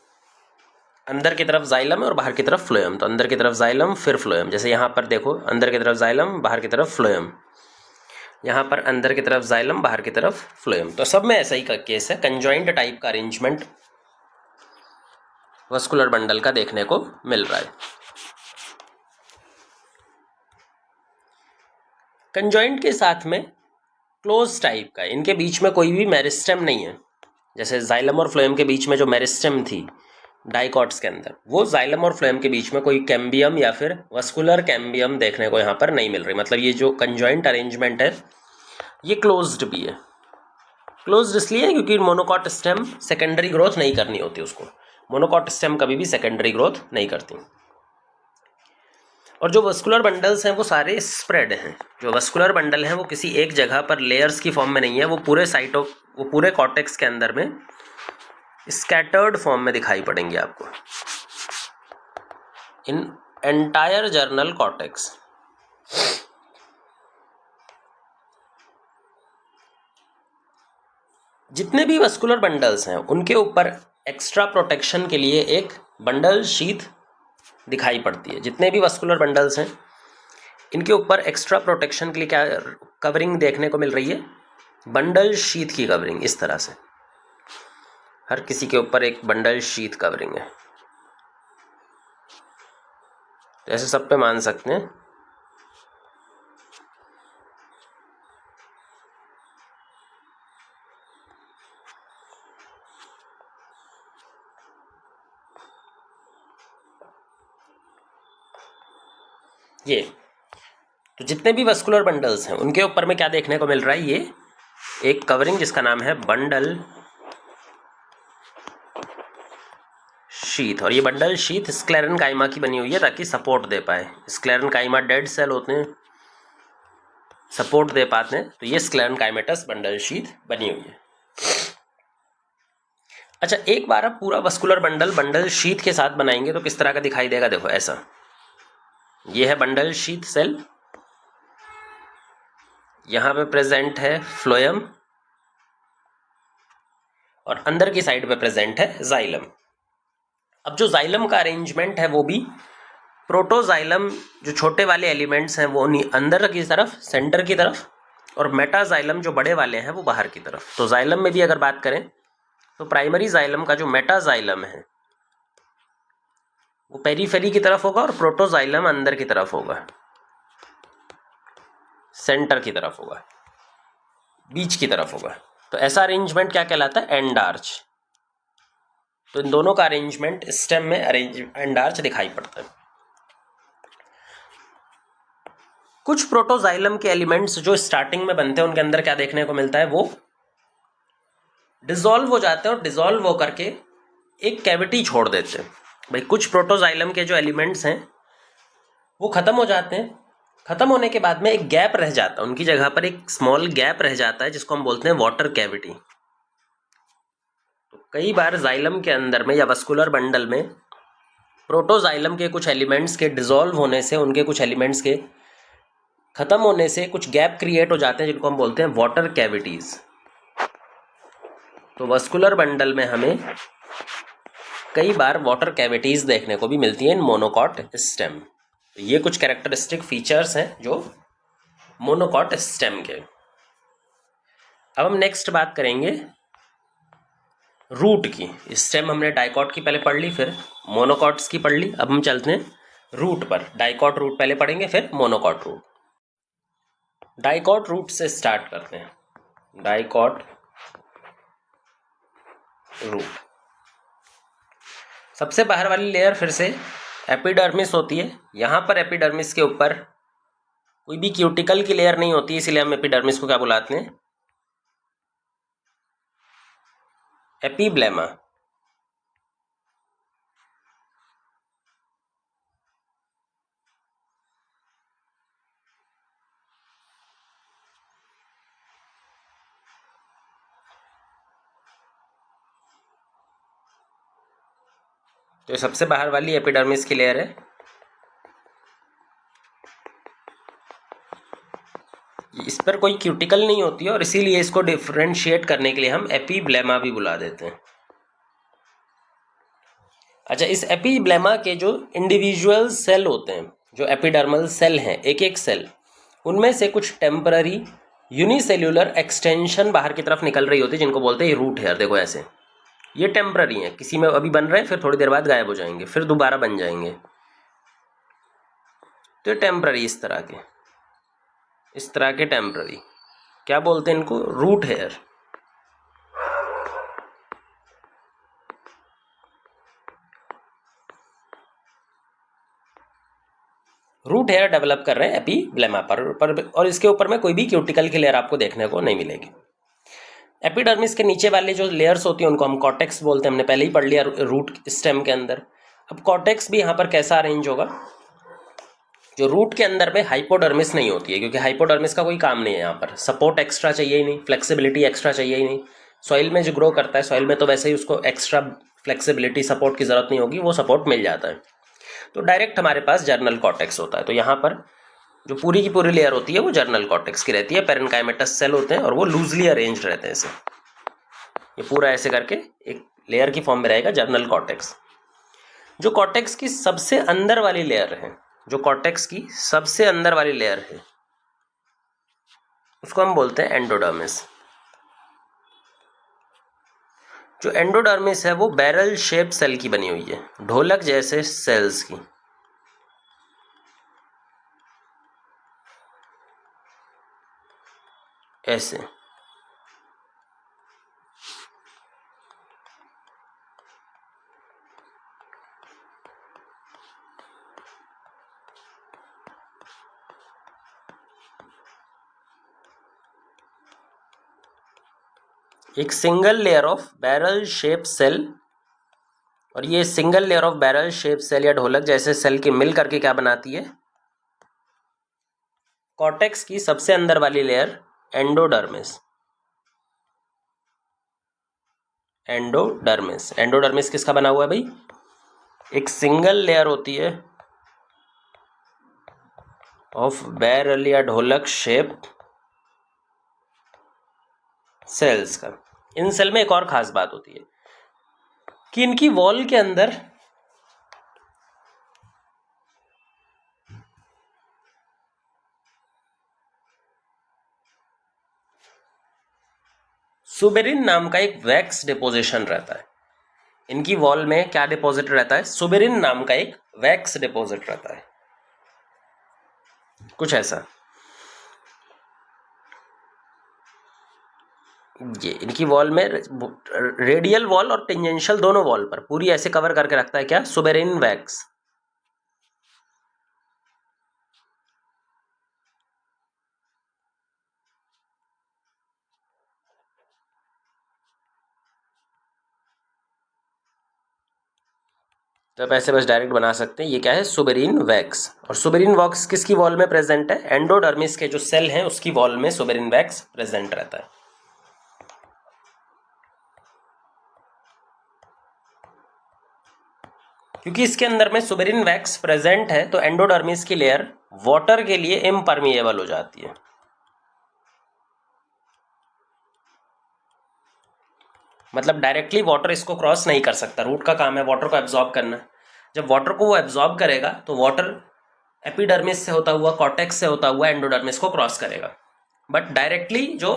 अंदर की तरफ जाइलम है और बाहर की तरफ फ्लोएम, तो अंदर की तरफ जाइलम फिर फ्लोएम। जैसे यहाँ पर देखो अंदर की तरफ जाइलम बाहर की तरफ फ्लोएम, यहाँ पर अंदर की तरफ जाइलम बाहर की तरफ फ्लोएम। तो सब में ऐसा ही का केस है, कंजॉइंट टाइप का अरेंजमेंट वस्कुलर बंडल का देखने को मिल रहा है। कंजॉइंट के साथ में क्लोज टाइप का, इनके बीच में कोई भी मेरिस्टेम नहीं है। जैसे जाइलम और फ्लोएम के बीच में जो मेरिस्टेम थी डाइकॉट्स के अंदर, वो जाइलम और फ्लोएम के बीच में कोई कैम्बियम या फिर वस्कुलर कैम्बियम देखने को यहाँ पर नहीं मिल रही। मतलब ये जो कंजॉइंट अरेंजमेंट है ये क्लोज्ड भी है। क्लोज्ड इसलिए क्योंकि मोनोकॉट स्टेम सेकेंडरी ग्रोथ नहीं करनी होती उसको, मोनोकॉट स्टेम कभी भी सेकेंडरी ग्रोथ नहीं करती। और जो वस्कुलर बंडल्स हैं वो सारे स्प्रेड हैं, जो वस्कुलर बंडल हैं वो किसी एक जगह पर लेयर्स की फॉर्म में नहीं है, वो पूरे कॉर्टेक्स के अंदर में स्कैटर्ड फॉर्म में दिखाई पड़ेंगे आपको इन एंटायर जर्नल कॉर्टेक्स। जितने भी वस्कुलर बंडल्स हैं उनके ऊपर एक्स्ट्रा प्रोटेक्शन के लिए एक बंडल शीथ दिखाई पड़ती है। जितने भी वस्कुलर बंडल्स हैं इनके ऊपर एक्स्ट्रा प्रोटेक्शन के लिए क्या कवरिंग देखने को मिल रही है, बंडल शीथ की कवरिंग। इस तरह से हर किसी के ऊपर एक बंडल शीथ कवरिंग है, तो ऐसे सब पे मान सकते हैं। ये तो जितने भी वस्कुलर बंडल्स हैं उनके ऊपर में क्या देखने को मिल रहा है, ये एक कवरिंग जिसका नाम है बंडल शीथ। और ये बंडल शीथ स्क्लेरेनकाइमा की बनी हुई है ताकि सपोर्ट दे पाए। स्क्लेरेनकाइमा डेड सेल होते हैं, सपोर्ट दे पाते हैं, तो ये स्क्लेरेनकाइमेटस बंडल शीथ बनी हुई है। अच्छा, एक बार आप पूरा वस्कुलर बंडल शीथ के साथ बनाएंगे तो किस तरह का दिखाई देगा, देखो ऐसा। ये है बंडल शीथ सेल, यहां पे प्रेजेंट है फ्लोएम और अंदर की साइड पे प्रेजेंट है जाइलम। अब जो जाइलम का अरेंजमेंट है वो भी प्रोटोजाइलम, जो छोटे वाले एलिमेंट्स हैं वो अंदर की तरफ, सेंटर की तरफ, और मेटाजाइलम जो बड़े वाले हैं वो बाहर की तरफ। तो जाइलम में भी अगर बात करें तो प्राइमरी जाइलम का जो मेटाजाइलम है वो पेरीफेरी की तरफ होगा और प्रोटोजाइलम अंदर की तरफ होगा, सेंटर की तरफ होगा, बीच की तरफ होगा। तो ऐसा अरेंजमेंट क्या कहलाता है, एंड आर्च। तो इन दोनों का अरेंजमेंट स्टेम में एंड आर्च दिखाई पड़ता है। कुछ प्रोटोजाइलम के एलिमेंट्स जो स्टार्टिंग में बनते हैं उनके अंदर क्या देखने को मिलता है, वो डिसॉल्व हो जाते हैं और डिसॉल्व होकर के एक कैविटी छोड़ देते हैं। भाई कुछ प्रोटोजाइलम के जो एलिमेंट्स हैं वो खत्म हो जाते हैं, खत्म होने के बाद में एक गैप रह जाता है, उनकी जगह पर एक स्मॉल गैप रह जाता है जिसको हम बोलते हैं वाटर कैविटी। तो कई बार जाइलम के अंदर में या वस्कुलर बंडल में प्रोटोजाइलम के कुछ एलिमेंट्स के डिसॉल्व होने से, उनके कुछ एलिमेंट्स के खत्म होने से कुछ गैप क्रिएट हो जाते हैं जिनको हम बोलते हैं वाटर कैविटीज। तो वस्कुलर बंडल में हमें कई बार वाटर कैविटीज देखने को भी मिलती हैं इन मोनोकॉट स्टेम। तो ये कुछ कैरेक्टरिस्टिक फीचर्स हैं जो मोनोकॉट स्टेम के। अब हम नेक्स्ट बात करेंगे रूट की। स्टेम हमने डाइकॉट की पहले पढ़ ली, फिर मोनोकॉट्स की पढ़ ली। अब हम चलते हैं रूट पर। डाइकॉट रूट पहले पढ़ेंगे, फिर मोनोकॉट रूट। डाइकॉट रूट से स्टार्ट करते हैं। डाइकॉट रूट, सबसे बाहर वाली लेयर फिर से एपिडर्मिस होती है। यहां पर एपिडर्मिस के ऊपर कोई भी क्यूटिकल की लेयर नहीं होती, इसलिए हम एपिडर्मिस को क्या बुलाते हैं, एपीब्लेमा। तो सबसे बाहर वाली एपिडर्मिस की लेयर है। इस पर कोई क्यूटिकल नहीं होती है और इसीलिए इसको डिफरेंशिएट करने के लिए हम एपीब्लेमा भी बुला देते हैं। अच्छा, इस एपीब्लेमा के जो इंडिविजुअल सेल होते हैं, जो एपिडर्मल सेल हैं, एक एक सेल, उनमें से कुछ टेम्पररी यूनिसेल्यूलर एक्सटेंशन बाहर की तरफ निकल रही होती है जिनको बोलते हैं रूट हेयर। देखो ऐसे, ये टेम्पररी हैं, किसी में अभी बन रहे हैं, फिर थोड़ी देर बाद गायब हो जाएंगे, फिर दोबारा बन जाएंगे। तो ये टेम्पररी, इस तरह के टेम्पररी क्या बोलते हैं इनको, root hair. Root hair develop कर रहे हैं एपीब्लेमा पर और इसके ऊपर में कोई भी क्यूटिकल की लेयर आपको देखने को नहीं मिलेगी। एपिडर्मिस के नीचे वाले जो लेयर्स होती हैं उनको हम कॉर्टेक्स बोलते हैं, हमने पहले ही पढ़ लिया रूट स्टेम के अंदर। अब कॉर्टेक्स भी यहाँ पर कैसा अरेंज होगा, जो रूट के अंदर में हाइपोडर्मिस नहीं होती है, क्योंकि हाइपोडर्मिस का कोई काम नहीं है यहाँ पर, सपोर्ट एक्स्ट्रा चाहिए ही नहीं, फ्लेक्सिबिलिटी एक्स्ट्रा चाहिए ही नहीं। सॉइल में जो ग्रो करता है, सॉइल में तो वैसे ही उसको एक्स्ट्रा फ्लेक्सिबिलिटी सपोर्ट की ज़रूरत नहीं होगी, वो सपोर्ट मिल जाता है। तो डायरेक्ट हमारे पास जर्नल कॉर्टेक्स होता है। तो यहाँ पर जो पूरी की पूरी लेयर होती है वो जर्नल कॉर्टेक्स की रहती है, पेरेन्काइमेटस सेल होते हैं और वो लूजली अरेंज रहते हैं ऐसे, ये पूरा ऐसे करके एक लेयर की फॉर्म में रहेगा जर्नल कॉर्टेक्स। जो कॉर्टेक्स की सबसे अंदर वाली लेयर है, जो कॉर्टेक्स की सबसे अंदर वाली लेयर है, उसको हम बोलते हैं एंडोडर्मिस। जो एंडोडर्मिस है वो बैरल शेप सेल की बनी हुई है, ढोलक जैसे सेल्स की। ऐसे एक single layer of barrel shape cell, और ये single layer of barrel shape cell या ढोलक जैसे सेल की मिल करके क्या बनाती है, कॉर्टेक्स की सबसे अंदर वाली लेयर एंडोडर्मिस। एंडोडर्मिस, एंडोडर्मिस किसका बना हुआ है भाई, एक सिंगल लेयर होती है ऑफ बैरल या ढोलक शेप सेल्स का। इन सेल में एक और खास बात होती है कि इनकी वॉल के अंदर सुबेरिन नाम का एक वैक्स डिपोजिशन रहता है। इनकी वॉल में क्या डिपॉजिट रहता है, सुबेरिन नाम का एक वैक्स डिपॉजिट रहता है, कुछ ऐसा। ये इनकी वॉल में रेडियल वॉल और टेंजेंशियल दोनों वॉल पर पूरी ऐसे कवर करके रखता है क्या, सुबेरिन वैक्स। तो आप ऐसे बस डायरेक्ट बना सकते हैं, ये क्या है, सुबेरिन वैक्स। और सुबेरिन वैक्स किसकी वॉल में प्रेजेंट है, एंडोडर्मिस के जो सेल हैं उसकी वॉल में सुबेरिन वैक्स प्रेजेंट रहता है। क्योंकि इसके अंदर में सुबेरिन वैक्स प्रेजेंट है तो एंडोडर्मिस की लेयर वाटर के लिए इम्परमिएबल हो जाती है। मतलब डायरेक्टली वाटर इसको क्रॉस नहीं कर सकता, रूट का काम है वाटर को एब्जॉर्ब करना। जब वाटर को वो एब्जॉर्ब करेगा तो वाटर एपिडर्मिस से होता हुआ, कॉर्टेक्स से होता हुआ एंडोडर्मिस को क्रॉस करेगा, बट डायरेक्टली जो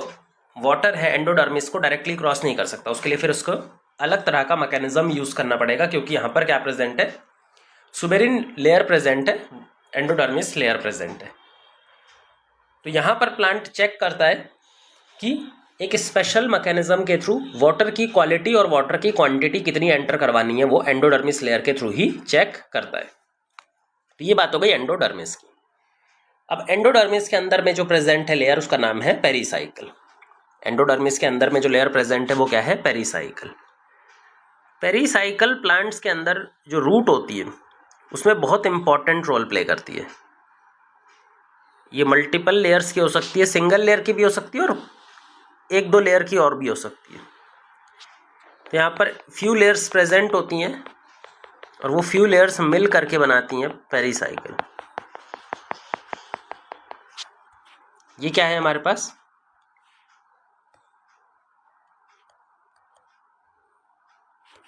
वाटर है एंडोडर्मिस को डायरेक्टली क्रॉस नहीं कर सकता। उसके लिए फिर उसको अलग तरह का मैकेनिज्म यूज करना पड़ेगा, क्योंकि यहाँ पर क्या प्रेजेंट है, सुबेरिन लेयर प्रेजेंट है, एंडोडर्मिस लेयर प्रेजेंट है। तो यहाँ पर प्लांट चेक करता है कि एक स्पेशल मैकेनिज्म के थ्रू वाटर की क्वालिटी और वाटर की क्वांटिटी कितनी एंटर करवानी है, वो एंडोडर्मिस लेयर के थ्रू ही चेक करता है। तो ये बात हो गई एंडोडर्मिस की। अब एंडोडर्मिस के अंदर में जो प्रेजेंट है लेयर, उसका नाम है पेरीसाइकिल। एंडोडर्मिस के अंदर में जो लेयर प्रेजेंट है वो क्या है, पेरीसाइकिल। पेरीसाइकिल प्लांट्स के अंदर जो रूट होती है उसमें बहुत इंपॉर्टेंट रोल प्ले करती है। ये मल्टीपल लेयर्स की हो सकती है, सिंगल लेयर की भी हो सकती है और एक दो लेयर की और भी हो सकती है। तो यहाँ पर फ्यू लेयर्स प्रेजेंट होती हैं और वो फ्यू लेयर्स मिल करके बनाती हैं पेरीसाइकिल। ये क्या है हमारे पास,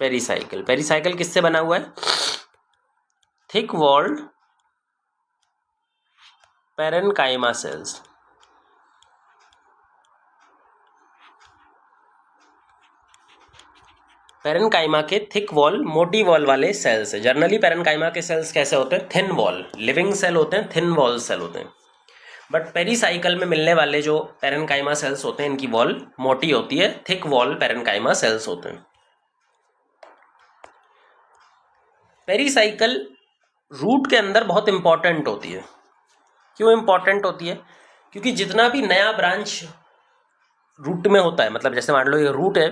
पेरीसाइकिल। पेरीसाइकिल किससे बना हुआ है, thick walled parenchyma cells. Parenchyma के थिक वॉल, मोटी वॉल वाले सेल्स है। जनरली पेरेन्काइमा के सेल्स कैसे होते हैं, थिन वॉल, लिविंग सेल होते हैं, थिन वॉल सेल होते हैं। बट पेरीसाइकिल में मिलने वाले जो पेरेन्काइमा सेल्स होते हैं इनकी वॉल मोटी होती है, थिक वॉल पेरेन्काइमा सेल्स होते हैं। पेरीसाइकिल रूट के अंदर बहुत इंपॉर्टेंट होती है। क्यों इंपॉर्टेंट होती है, क्योंकि जितना भी नया ब्रांच रूट में होता है, मतलब जैसे मान लो ये रूट है,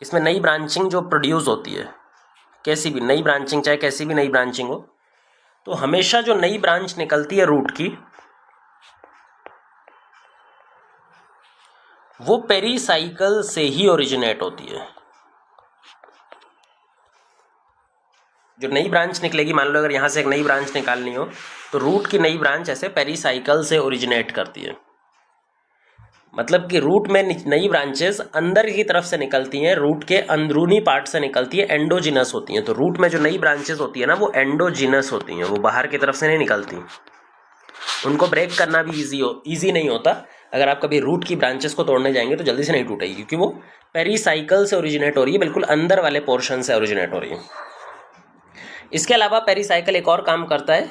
इसमें नई ब्रांचिंग जो प्रोड्यूस होती है, कैसी भी नई ब्रांचिंग, चाहे कैसी भी नई ब्रांचिंग हो, तो हमेशा जो नई ब्रांच निकलती है रूट की, वो पेरीसाइकल से ही ओरिजिनेट होती है। जो नई ब्रांच निकलेगी, मान लो अगर यहाँ से एक नई ब्रांच निकालनी हो, तो रूट की नई ब्रांच ऐसे पेरीसाइकल से ओरिजिनेट करती है। मतलब कि रूट में नई ब्रांचेस अंदर की तरफ से निकलती हैं, रूट के अंदरूनी पार्ट से निकलती है, एंडोजिनस होती हैं। तो रूट में जो नई ब्रांचेस होती है ना, वो एंडोजिनस होती हैं, वो बाहर की तरफ से नहीं निकलती। उनको ब्रेक करना भी ईजी नहीं होता। अगर आप कभी रूट की ब्रांचेस को तोड़ने जाएंगे तो जल्दी से नहीं टूटेगी, क्योंकि वो पेरीसाइकल से ओरिजिनेट हो रही है, बिल्कुल अंदर वाले पोर्शन से ओरिजिनेट हो रही है। इसके अलावा पेरीसाइकल एक और काम करता है,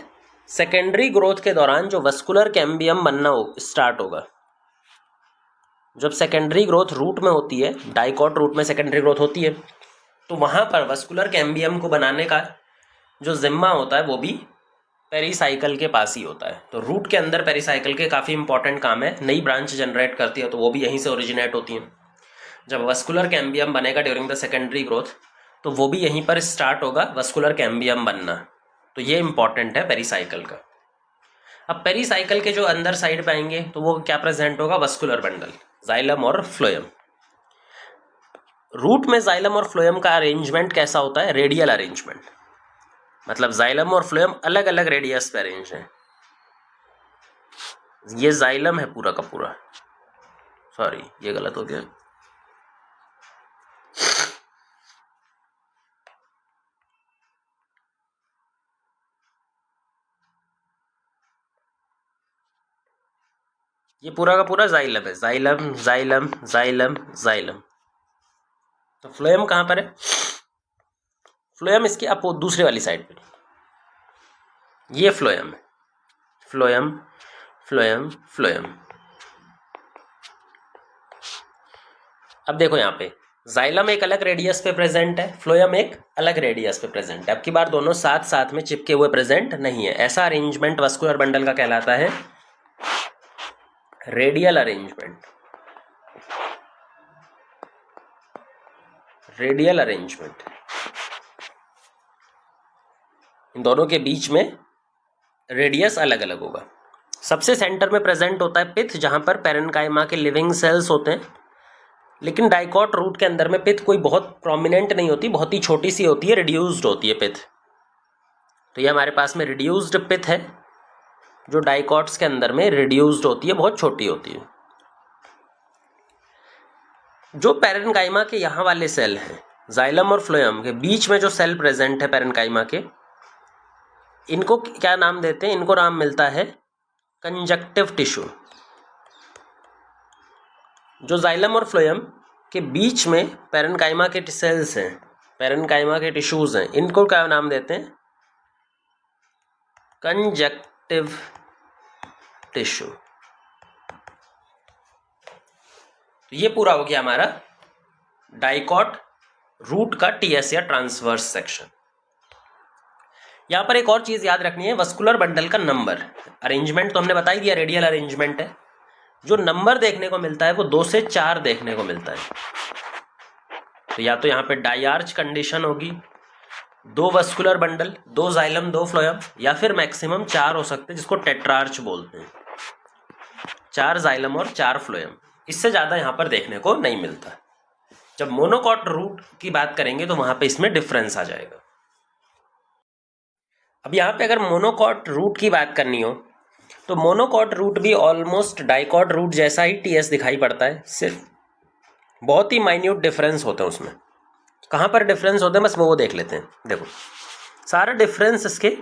सेकेंडरी ग्रोथ के दौरान जो वस्कुलर कैम्बियम बनना स्टार्ट होगा, जब सेकेंडरी ग्रोथ रूट में होती है, डाइकॉट रूट में सेकेंडरी ग्रोथ होती है, तो वहाँ पर वस्कुलर कैम्बियम को बनाने का जो जिम्मा होता है वो भी पेरीसाइकल के पास ही होता है। तो रूट के अंदर पेरीसाइकल के काफ़ी इंपॉर्टेंट काम है, नई ब्रांच जनरेट करती है, तो वो भी यहीं से ओरिजिनेट होती हैं। जब वस्कुलर कैम्बियम बनेगा ड्यूरिंग द सेकेंडरी ग्रोथ, तो वो भी यहीं पर स्टार्ट होगा वस्कुलर कैम्बियम बनना। तो ये इंपॉर्टेंट है पेरीसाइकल का। अब पेरीसाइकल के जो अंदर साइड पे आएंगे तो वो क्या प्रेजेंट होगा, वस्कुलर बंडल, जाइलम और फ्लोएम। रूट में जाइलम और फ्लोएम का अरेंजमेंट कैसा होता है, रेडियल अरेंजमेंट, मतलब जाइलम और फ्लोएम अलग अलग रेडियस पे अरेंज हैं। ये जाइलम है पूरा का पूरा, सॉरी ये गलत हो गया, ये पूरा का पूरा जाइलम है, जाइलम जाइलम जाइलम जाइलम। तो फ्लोएम कहाँ पर है, फ्लोएम इसकी अपो दूसरे वाली साइड पे, ये फ्लोएम है, फ्लोएम फ्लोएम फ्लोएम। अब देखो यहाँ पे जाइलम एक अलग रेडियस पे प्रेजेंट है, फ्लोएम एक अलग रेडियस पे प्रेजेंट है। अब की बार दोनों साथ साथ में चिपके हुए प्रेजेंट नहीं है। ऐसा अरेंजमेंट वस्कुलर बंडल का कहलाता है रेडियल अरेंजमेंट, रेडियल अरेंजमेंट। इन दोनों के बीच में रेडियस अलग अलग होगा। सबसे सेंटर में प्रेजेंट होता है पिथ, जहां पर पेरेन्काइमा के लिविंग सेल्स होते हैं। लेकिन डाइकॉट रूट के अंदर में पिथ कोई बहुत प्रोमिनेंट नहीं होती, बहुत ही छोटी सी होती है, रिड्यूस्ड होती है पिथ। तो ये हमारे पास में रिड्यूस्ड पिथ है, जो डाइकॉट्स के अंदर में रिड्यूस्ड होती है, बहुत छोटी होती है। जो पेरेन्काइमा के यहाँ वाले सेल हैं, जाइलम और फ्लोएम के बीच में जो सेल प्रेजेंट है पेरेन्काइमा के, इनको क्या नाम देते हैं, इनको नाम मिलता है कंजक्टिव टिश्यू। जो जाइलम और फ्लोएम के बीच में पेरेन्काइमा के सेल्स हैं, पेरेन्काइमा के टिश्यूज हैं, इनको क्या नाम देते हैं, कंजक्टिव टिश्यू। तो ये पूरा हो गया हमारा डाइकॉट रूट का टीएस या ट्रांसवर्स सेक्शन। यहां पर एक और चीज याद रखनी है, वस्कुलर बंडल का नंबर। अरेंजमेंट तो हमने बता ही दिया, रेडियल अरेंजमेंट है। जो नंबर देखने को मिलता है वो 2 से 4 देखने को मिलता है। तो या तो यहाँ पे डाइआर्च कंडीशन होगी, 2 वस्कुलर बंडल, 2 जाइलम 2 फ्लोएम, या फिर मैक्सिमम 4 हो सकते हैं, जिसको टेट्रार्च बोलते हैं, 4 जाइलम और 4 फ्लोएम। इससे ज़्यादा यहाँ पर देखने को नहीं मिलता। जब मोनोकॉट रूट की बात करेंगे तो वहाँ पे इसमें डिफरेंस आ जाएगा। अब यहाँ पे अगर मोनोकॉट रूट की बात करनी हो तो मोनोकॉट रूट भी ऑलमोस्ट डाइकॉट रूट जैसा ही टीएस दिखाई पड़ता है, सिर्फ बहुत ही माइन्यूट डिफरेंस होते हैं उसमें। कहाँ पर डिफरेंस होते हैं बस वो देख लेते हैं। देखो सारा डिफरेंस इसके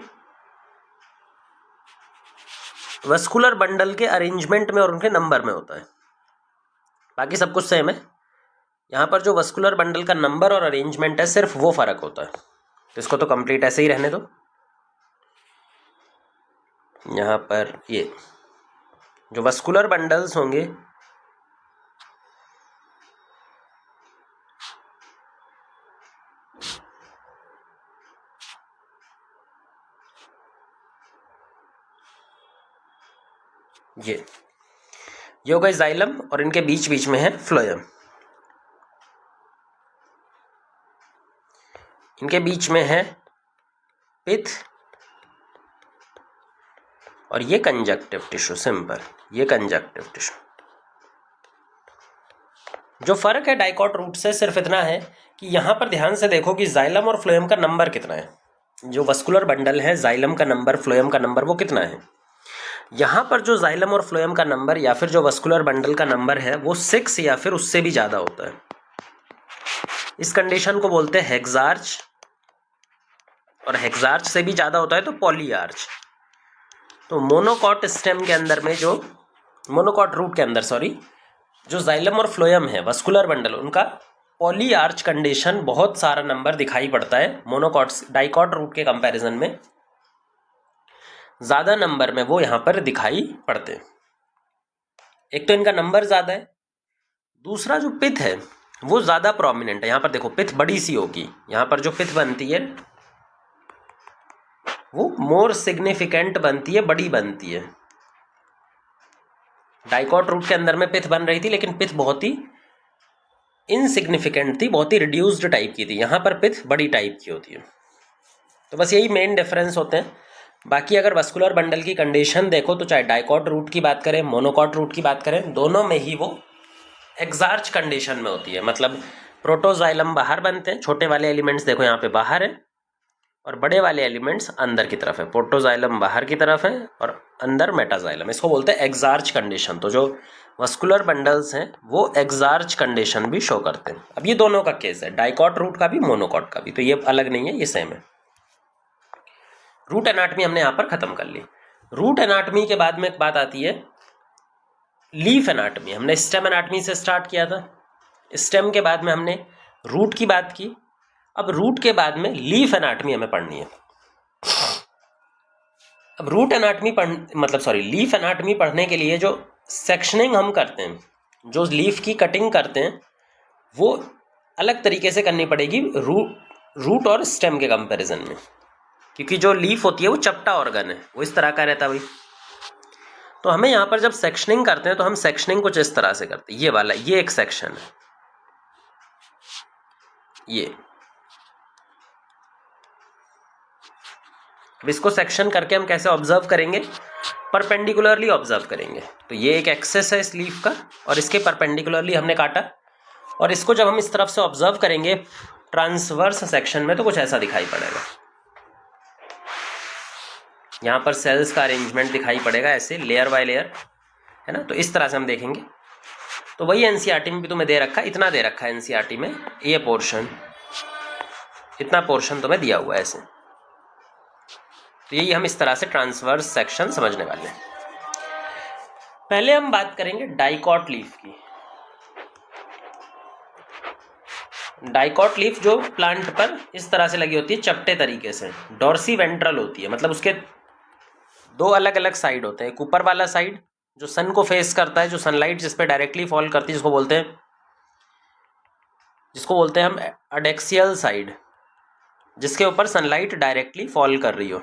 वस्कुलर बंडल के अरेंजमेंट में और उनके नंबर में होता है, बाकी सब कुछ सेम है। यहाँ पर जो वस्कुलर बंडल का नंबर और अरेंजमेंट है, सिर्फ वो फर्क होता है। तो इसको तो कंप्लीट ऐसे ही रहने दो। यहाँ पर ये जो वस्कुलर बंडल्स होंगे, ये ये हो गए जाइलम और इनके बीच बीच में है फ्लोएम। इनके बीच में है पिथ और ये कंजक्टिव टिश्यू, सिंपल, ये कंजक्टिव टिश्यू। जो फर्क है डाइकॉट रूट से सिर्फ इतना है कि यहाँ पर ध्यान से देखो कि जाइलम और फ्लोएम का नंबर कितना है। जो वस्कुलर बंडल है, जाइलम का नंबर, फ्लोएम का नंबर, वो कितना है। यहाँ पर जो जाइलम और फ्लोएम का नंबर या फिर जो वस्कुलर बंडल का नंबर है वो 6 या फिर उससे भी ज़्यादा होता है। इस कंडीशन को बोलते हैं हेक्सार्च, और हेक्सार्च से भी ज़्यादा होता है तो पॉलीआर्च। तो मोनोकॉट स्टेम के अंदर में जो मोनोकॉट रूट के अंदर जो जाइलम और फ्लोएम है वस्कुलर बंडल, उनका पॉलीआर्च कंडीशन बहुत सारा नंबर दिखाई पड़ता है। मोनोकॉट डाइकॉट रूट के कंपैरिजन में ज़्यादा नंबर में वो यहाँ पर दिखाई पड़ते हैं। एक तो इनका नंबर ज़्यादा है, दूसरा जो पिथ है वो ज़्यादा प्रोमिनेंट है। यहाँ पर देखो पिथ बड़ी सी होगी, यहाँ पर जो पिथ बनती है वो मोर सिग्निफिकेंट बनती है, बड़ी बनती है। डाइकॉट रूट के अंदर में पिथ बन रही थी लेकिन पिथ बहुत ही इनसिग्निफिकेंट थी, बहुत ही रिड्यूस्ड टाइप की थी। यहाँ पर पिथ बड़ी टाइप की होती है। तो बस यही मेन डिफरेंस होते हैं। बाकी अगर वस्कुलर बंडल की कंडीशन देखो तो चाहे डाइकॉट रूट की बात करें, मोनोकॉट रूट की बात करें, दोनों में ही वो एक्सार्च कंडीशन में होती है। मतलब प्रोटोजाइलम बाहर बनते हैं, छोटे वाले एलिमेंट्स देखो यहाँ पे बाहर है और बड़े वाले एलिमेंट्स अंदर की तरफ है। प्रोटोजाइलम बाहर की तरफ है और अंदर मेटाजाइलम, इसको बोलते हैं एक्सार्च कंडीशन। तो जो वस्कुलर बंडल्स हैं वो एक्सार्च कंडीशन भी शो करते हैं। अब ये दोनों का केस है, डाइकॉट रूट का भी, मोनोकॉट का भी, तो ये अलग नहीं है, ये सेम है। रूट एनाटमी हमने यहाँ पर खत्म कर ली। रूट एनाटमी के बाद में एक बात आती है लीफ एनाटमी। हमने स्टेम एनाटमी से स्टार्ट किया था, स्टेम के बाद में हमने रूट की बात की। अब रूट के बाद में लीफ एनाटमी हमें पढ़नी है। अब रूट एनाटमी लीफ एनाटमी पढ़ने के लिए जो सेक्शनिंग हम करते हैं, जो लीफ की कटिंग करते हैं, वो अलग तरीके से करनी पड़ेगी रूट और स्टेम के कंपैरिजन में। क्योंकि जो लीफ होती है वो चपटा ऑर्गन है, वो इस तरह का रहता है भाई। तो हमें यहाँ पर जब सेक्शनिंग करते हैं तो हम सेक्शनिंग कुछ इस तरह से करते हैं। ये वाला, ये एक सेक्शन है, ये। अब इसको सेक्शन करके हम कैसे ऑब्जर्व करेंगे, परपेंडिकुलरली ऑब्जर्व करेंगे। तो ये एक एक्सेस है इस लीफ का और इसके परपेंडिकुलरली हमने काटा, और इसको जब हम इस तरफ से ऑब्जर्व करेंगे ट्रांसवर्स सेक्शन में तो कुछ ऐसा दिखाई पड़ेगा। यहाँ पर सेल्स का अरेंजमेंट दिखाई पड़ेगा ऐसे लेयर बाय लेयर, है ना। तो इस तरह से हम देखेंगे। तो वही एनसीईआरटी में भी तुम्हें दे रखा है, इतना दे रखा है एनसीईआरटी में, ये पोर्शन, इतना पोर्शन तुम्हें दिया हुआ है ऐसे। तो यही हम इस तरह से ट्रांसवर्स सेक्शन समझने वाले हैं। पहले हम बात करेंगे डाइकॉट लीफ की। डाइकॉट लीफ जो प्लांट पर इस तरह से लगी होती है, चपटे तरीके से, डॉर्सी वेंट्रल होती है। मतलब उसके दो अलग अलग साइड होते हैं। एक ऊपर वाला साइड जो सन को फेस करता है, जो सनलाइट जिस पे डायरेक्टली फॉल करती है, जिसको बोलते हैं हम एडेक्सियल साइड, जिसके ऊपर सनलाइट डायरेक्टली फॉल कर रही हो।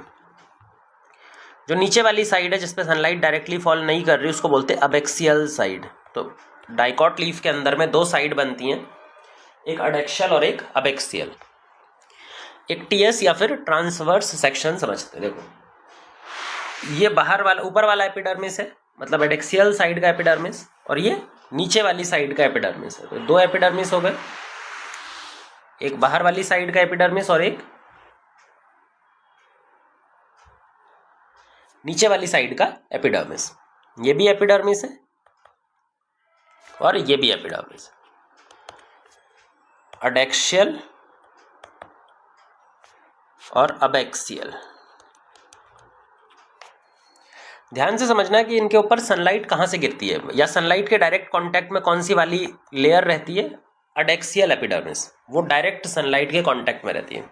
जो नीचे वाली साइड है जिसपे सनलाइट डायरेक्टली फॉल नहीं कर रही, उसको बोलते हैं अबेक्सियल साइड। तो डाइकॉट लीफ के अंदर में दो साइड बनती हैं, एक अडेक्शियल और एक अबेक्सियल। एक टीएस या फिर ट्रांसवर्स सेक्शन समझते हैं। देखो ये बाहर वाला, ऊपर वाला एपिडर्मिस है, मतलब एडेक्सियल साइड का एपिडर्मिस, और ये नीचे वाली साइड का एपिडर्मिस है। तो दो एपिडर्मिस हो गए, एक बाहर वाली साइड का एपिडर्मिस और एक नीचे वाली साइड का एपिडर्मिस। ये भी एपिडर्मिस है और ये भी एपिडर्मिस। अडेक्शियल और अबेक्सियल। ध्यान से समझना कि इनके ऊपर सनलाइट कहाँ से गिरती है, या सनलाइट के डायरेक्ट कांटेक्ट में कौन सी वाली लेयर रहती है, अडेक्सियल एपिडर्मिस। वो डायरेक्ट सनलाइट के कांटेक्ट में रहती है।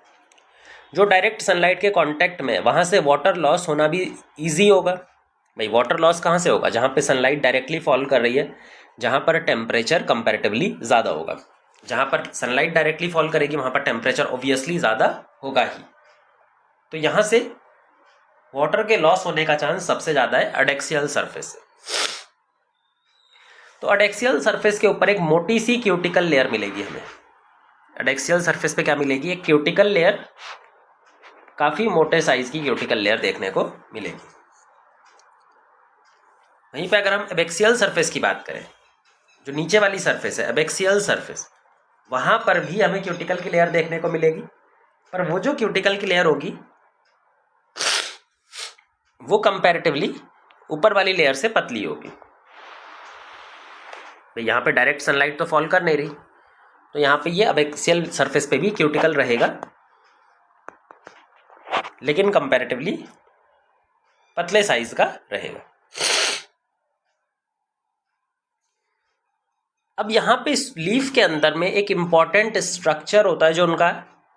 जो डायरेक्ट सनलाइट के कांटेक्ट में, वहाँ से वाटर लॉस होना भी ईजी होगा। भाई वाटर लॉस कहाँ से होगा, जहाँ पे सनलाइट डायरेक्टली फॉल कर रही है, जहाँ पर टेम्परेचर कंपैरेटिवली ज़्यादा होगा। जहाँ पर सनलाइट डायरेक्टली फॉल करेगी वहाँ पर टेम्परेचर ऑब्वियसली ज़्यादा होगा ही। तो यहाँ से वाटर के लॉस होने का चांस सबसे ज़्यादा है अडेक्सियल सरफेस से। तो एडैक्सियल सरफेस के ऊपर एक मोटी सी क्यूटिकल लेयर मिलेगी हमें। एडैक्सियल सरफेस पे क्या मिलेगी? एक क्यूटिकल लेयर, काफ़ी मोटे साइज की क्यूटिकल लेयर देखने को मिलेगी। वहीं पे अगर हम एबैक्सियल सरफेस की बात करें, जो नीचे वाली सरफेस है एबैक्सियल सरफेस, वहाँ पर भी हमें क्यूटिकल की लेयर देखने को मिलेगी, पर वो जो क्यूटिकल की लेयर होगी वो कंपैरेटिवली ऊपर वाली लेयर से पतली होगी। तो यहाँ पे डायरेक्ट सनलाइट तो फॉल कर नहीं रही, तो यहाँ पे ये एबैक्सियल सरफेस पे भी क्यूटिकल रहेगा, लेकिन कंपैरेटिवली पतले साइज का रहेगा। अब यहाँ पे लीफ के अंदर में एक इम्पॉर्टेंट स्ट्रक्चर होता है जो उनका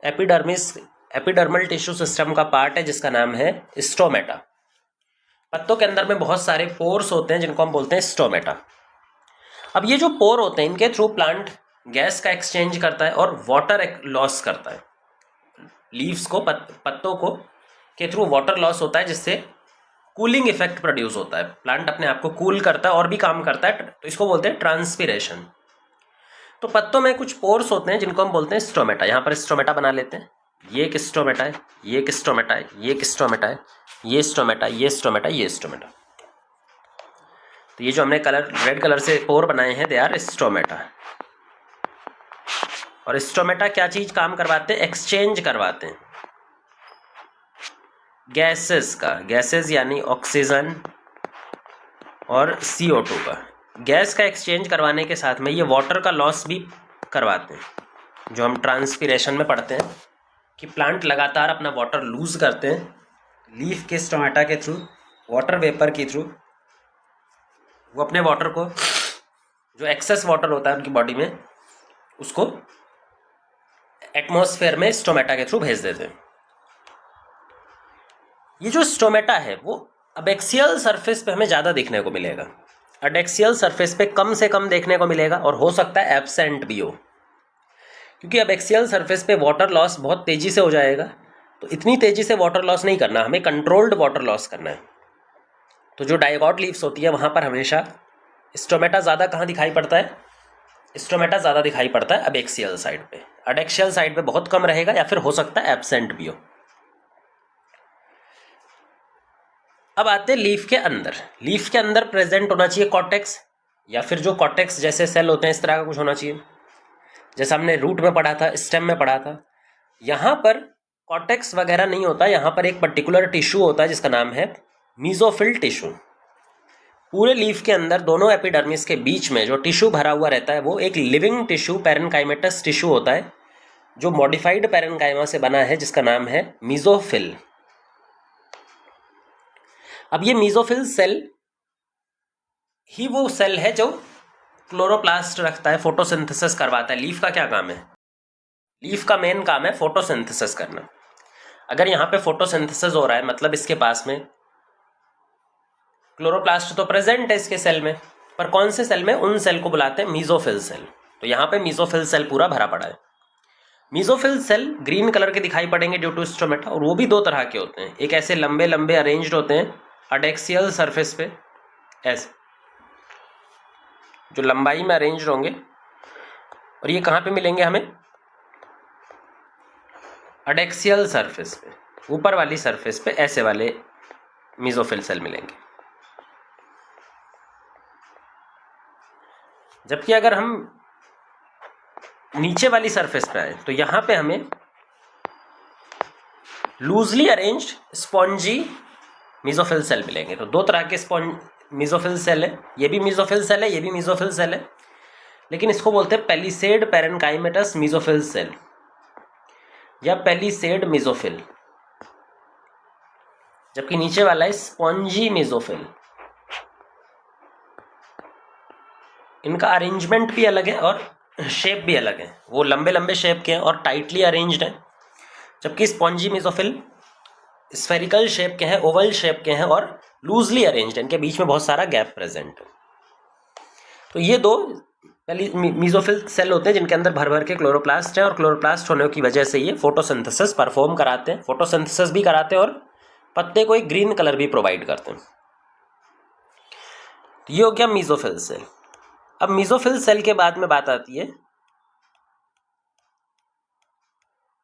एपिडर्मल टिश्यू सिस्टम का पार्ट है, जिसका नाम है स्टोमेटा। पत्तों के अंदर में बहुत सारे पोर्स होते हैं जिनको हम बोलते हैं स्टोमेटा। अब ये जो पोर होते हैं, इनके थ्रू प्लांट गैस का एक्सचेंज करता है और वाटर लॉस करता है। लीव्स को, पत्तों को के थ्रू वाटर लॉस होता है, जिससे कूलिंग इफेक्ट प्रोड्यूस होता है। प्लांट अपने आप को कूल करता है और भी काम करता है, तो इसको बोलते हैं ट्रांसपिरेशन। तो पत्तों में कुछ पोर्स होते हैं जिनको हम बोलते हैं स्टोमेटा। यहाँ पर स्टोमेटा बना लेते हैं। ये एक स्टोमेटा है, ये एक स्टोमेटा है, ये एक स्टोमेटा है, ये स्टोमेटा, ये स्टोमेटा, ये स्टोमेटा। तो ये जो हमने रेड कलर से पोर बनाए हैं, दे आर स्टोमेटा। और स्टोमेटा क्या चीज काम करवाते हैं? एक्सचेंज करवाते हैं गैसेस का। गैसेस यानी ऑक्सीजन और CO2 का। गैस का एक्सचेंज करवाने के साथ में ये वाटर का लॉस भी करवाते हैं, जो हम ट्रांसपिरेशन में पढ़ते हैं कि प्लांट लगातार अपना वाटर लूज करते हैं लीफ के स्टोमेटा के थ्रू, वाटर वेपर के थ्रू। वो अपने वाटर को, जो एक्सेस वाटर होता है उनकी बॉडी में, उसको एटमॉस्फेयर में स्टोमेटा के थ्रू भेज देते हैं। ये जो स्टोमेटा है वो एबैक्सियल सरफेस पे हमें ज़्यादा देखने को मिलेगा। एडैक्सियल सरफेस पे कम से कम देखने को मिलेगा, और हो सकता है एब्सेंट भी हो, क्योंकि एबैक्सियल सरफेस पे वाटर लॉस बहुत तेज़ी से हो जाएगा। तो इतनी तेज़ी से वाटर लॉस नहीं करना, हमें कंट्रोल्ड वाटर लॉस करना है। तो जो डाइगॉट लीव्स होती है वहाँ पर हमेशा स्टोमेटा ज़्यादा कहाँ दिखाई पड़ता है? स्टोमेटा ज़्यादा दिखाई पड़ता है एबैक्सियल साइड पे। एडैक्सियल साइड पे बहुत कम रहेगा, या फिर हो सकता है एब्सेंट भी हो। अब आते हैं लीफ के अंदर। लीफ के अंदर प्रेजेंट होना चाहिए कॉर्टेक्स, या फिर जो कॉर्टेक्स जैसे सेल होते हैं इस तरह का कुछ होना चाहिए, जैसा हमने रूट में पढ़ा था, स्टेम में पढ़ा था। यहाँ पर कॉर्टेक्स वगैरह नहीं होता, यहाँ पर एक पर्टिकुलर टिश्यू होता है जिसका नाम है मीजोफिल टिश्यू। पूरे लीफ के अंदर दोनों एपिडर्मिस के बीच में जो टिश्यू भरा हुआ रहता है वो एक लिविंग टिश्यू, पैरेन्काइमेटस टिश्यू होता है, जो मॉडिफाइड पैरेन्काइमा से बना है, जिसका नाम है मीजोफिल। अब ये मीजोफिल सेल ही वो सेल है जो क्लोरोप्लास्ट रखता है, फोटोसिंथेसिस करवाता है। लीफ का क्या काम है? लीफ का मेन काम है फोटोसिंथेसिस करना। अगर यहाँ पे फोटोसिंथेसिस हो रहा है, मतलब इसके पास में क्लोरोप्लास्ट तो प्रेजेंट है इसके सेल में, पर कौन से सेल में? उन सेल को बुलाते हैं मीजोफिल सेल। तो यहाँ पे मीजोफिल सेल पूरा भरा पड़ा है। मीजोफिल सेल ग्रीन कलर के दिखाई पड़ेंगे ड्यू टू स्टोमेटा, और वो भी दो तरह के होते हैं। एक ऐसे लंबे लंबे अरेंज्ड होते हैं एडैक्सियल सरफेस पे, ऐसे जो लंबाई में अरेंज्ड होंगे, और ये कहाँ पे मिलेंगे हमें? एडैक्सियल सरफेस पे, ऊपर वाली सरफेस पे ऐसे वाले मीजोफिल सेल मिलेंगे। जबकि अगर हम नीचे वाली सरफेस पे आए तो यहाँ पे हमें loosely arranged spongy mesophyll cell मिलेंगे। तो दो तरह के मीजोफिल सेल है, ये भी मीजोफिल सेल है, ये भी मीजोफिल सेल है, लेकिन इसको बोलते हैं पेलिसेड पैरेन्काइमेटस मीजोफिल सेल या पेलिसेड मीजोफिल। जबकि नीचे वाला है स्पॉन्जी मीजोफिल। इनका अरेंजमेंट भी अलग है और शेप भी अलग है। वो लंबे लंबे शेप के हैं और टाइटली अरेंज्ड हैं, जबकि स्पॉन्जी मीजोफिल स्फेरिकल शेप के हैं, ओवल शेप के हैं और लूजली अरेंज्ड हैं। इनके बीच में बहुत सारा गैप प्रेजेंट है। तो ये दो मीजोफिल सेल होते हैं जिनके अंदर भर भर के क्लोरोप्लास्ट है, और क्लोरोप्लास्ट होने की वजह से ये फोटोसिंथेसिस परफॉर्म कराते हैं। फोटोसिंथेसिस भी कराते हैं और पत्ते को एक ग्रीन कलर भी प्रोवाइड करते हैं। तो ये हो गया मीजोफिल सेल। अब मीजोफिल सेल के बाद में बात आती है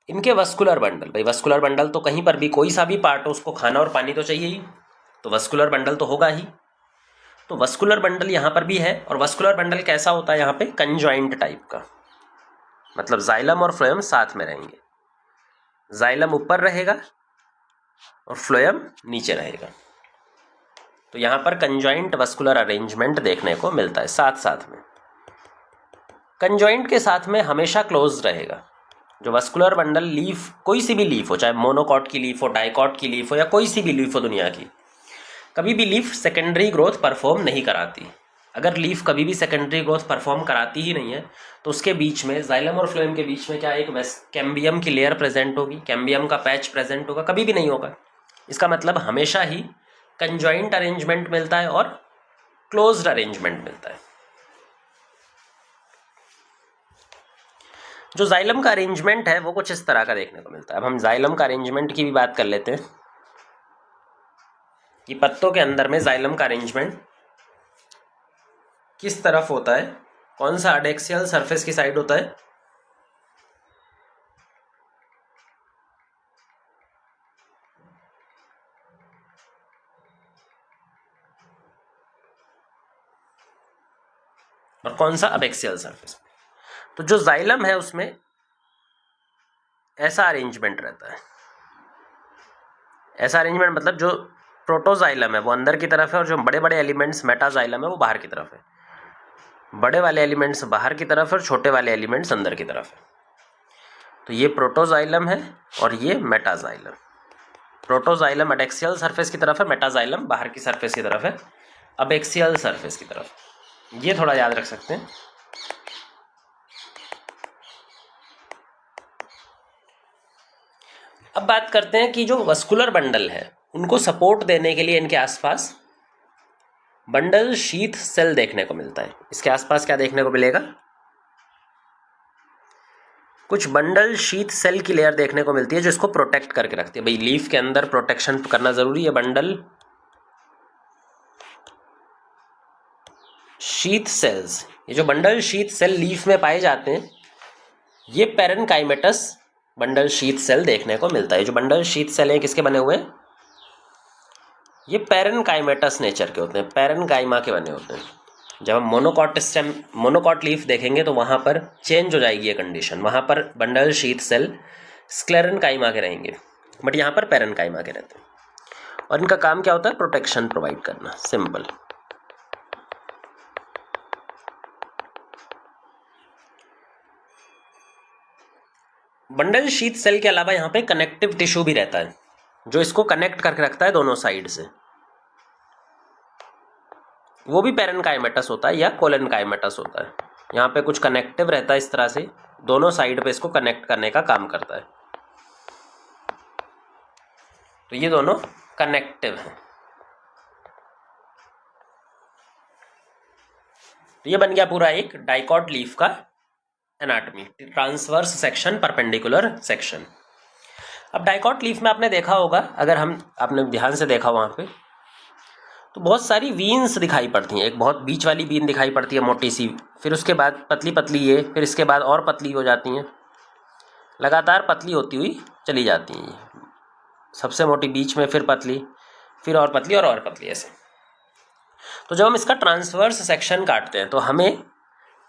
इनके वस्कुलर बंडल। भाई वस्कुलर बंडल तो कहीं पर भी कोई सा भी पार्ट हो उसको खाना और पानी तो चाहिए ही, तो वस्कुलर बंडल तो होगा ही। तो वस्कुलर बंडल यहाँ पर भी है, और वस्कुलर बंडल कैसा होता है यहाँ पे, कंजॉइंट टाइप का, मतलब जाइलम और फ्लोएम साथ में रहेंगे। जाइलम ऊपर रहेगा और फ्लोएम नीचे रहेगा। तो यहाँ पर कंजॉइंट वस्कुलर अरेंजमेंट देखने को मिलता है साथ साथ में। कंजॉइंट के साथ में हमेशा क्लोज रहेगा जो वस्कुलर बंडल। लीफ कोई सी भी लीफ हो, चाहे मोनोकॉट की लीफ हो, डाइकॉट की लीफ हो, या कोई सी भी लीफ हो दुनिया की, कभी भी लीफ सेकेंडरी ग्रोथ परफॉर्म नहीं कराती। अगर लीफ कभी भी सेकेंडरी ग्रोथ परफॉर्म कराती ही नहीं है तो उसके बीच में, जाइलम और फ्लोएम के बीच में क्या एक कैम्बियम की लेयर प्रेजेंट होगी, कैम्बियम का पैच प्रेजेंट होगा, कभी भी नहीं होगा। इसका मतलब हमेशा ही कंजॉइंट अरेंजमेंट मिलता है और क्लोज्ड अरेंजमेंट मिलता है। जो जाइलम का अरेंजमेंट है वो कुछ इस तरह का देखने को मिलता है। अब हम जाइलम का अरेंजमेंट की भी बात कर लेते हैं कि पत्तों के अंदर में जाइलम का अरेंजमेंट किस तरफ होता है, कौन सा एडेक्सियल सरफेस की साइड होता है। और कौन सा अबेक्सियल सरफेस। तो जो जाइलम है उसमें ऐसा अरेंजमेंट रहता है। ऐसा अरेंजमेंट मतलब जो प्रोटोजाइलम है वो अंदर की तरफ है और जो बड़े बड़े एलिमेंट्स मेटाजाइलम है वो बाहर की तरफ है। बड़े वाले एलिमेंट्स बाहर की तरफ है और छोटे वाले एलिमेंट्स अंदर की तरफ है। तो ये प्रोटोजाइलम है और ये मेटाजाइलम। प्रोटोजाइलम एडेक्सियल सरफेस की तरफ है, मेटाजाइलम बाहर की सरफेस की तरफ है, अबेक्सियल सरफेस की तरफ। ये थोड़ा याद रख सकते हैं। अब बात करते हैं कि जो वस्कुलर बंडल है उनको सपोर्ट देने के लिए इनके आसपास बंडल शीथ सेल देखने को मिलता है। इसके आसपास क्या देखने को मिलेगा, कुछ बंडल शीथ सेल की लेयर देखने को मिलती है जो इसको प्रोटेक्ट करके रखती है। भाई लीफ के अंदर प्रोटेक्शन करना जरूरी है। बंडल शीथ सेल्स, ये जो बंडल शीथ सेल लीफ में पाए जाते हैं ये पैरेनकाइमेटस बंडल शीथ सेल देखने को मिलता है। जो बंडल शीथ सेल है किसके बने हुए हैं, ये पैरेनकाइमेटस नेचर के होते हैं, पैरेनकाइमा के बने होते हैं। जब हम मोनोकॉट लीफ देखेंगे तो वहाँ पर चेंज हो जाएगी ये कंडीशन, वहाँ पर बंडल शीथ सेल स्क्लेरेनकाइमा के रहेंगे, बट यहाँ पर पैरेनकाइमा के रहते हैं। और इनका काम क्या होता है, प्रोटेक्शन प्रोवाइड करना, सिंपल। बंडल शीथ सेल के अलावा यहाँ पे कनेक्टिव टिश्यू भी रहता है जो इसको कनेक्ट करके रखता है दोनों साइड से। वो भी पैरेनकाइमेटस होता है या कोलेनकाइमेटस होता है। यहाँ पे कुछ कनेक्टिव रहता है इस तरह से, दोनों साइड पे इसको कनेक्ट करने का काम करता है। तो ये दोनों कनेक्टिव हैं। तो ये बन गया पूरा एक डाइकॉट लीफ का anatomy, transverse section, perpendicular section. अब डाइकॉट लीफ में आपने देखा होगा, अगर आपने ध्यान से देखा वहाँ पे, तो बहुत सारी वीन्स दिखाई पड़ती हैं। एक बहुत बीच वाली बीन दिखाई पड़ती है मोटी सी, फिर उसके बाद पतली पतली ये, फिर इसके बाद और पतली हो जाती हैं, लगातार पतली होती हुई चली जाती हैं। सबसे मोटी बीच में, फिर पतली, फिर और पतली और पतली, ऐसे। तो जब हम इसका ट्रांसवर्स सेक्शन काटते हैं तो हमें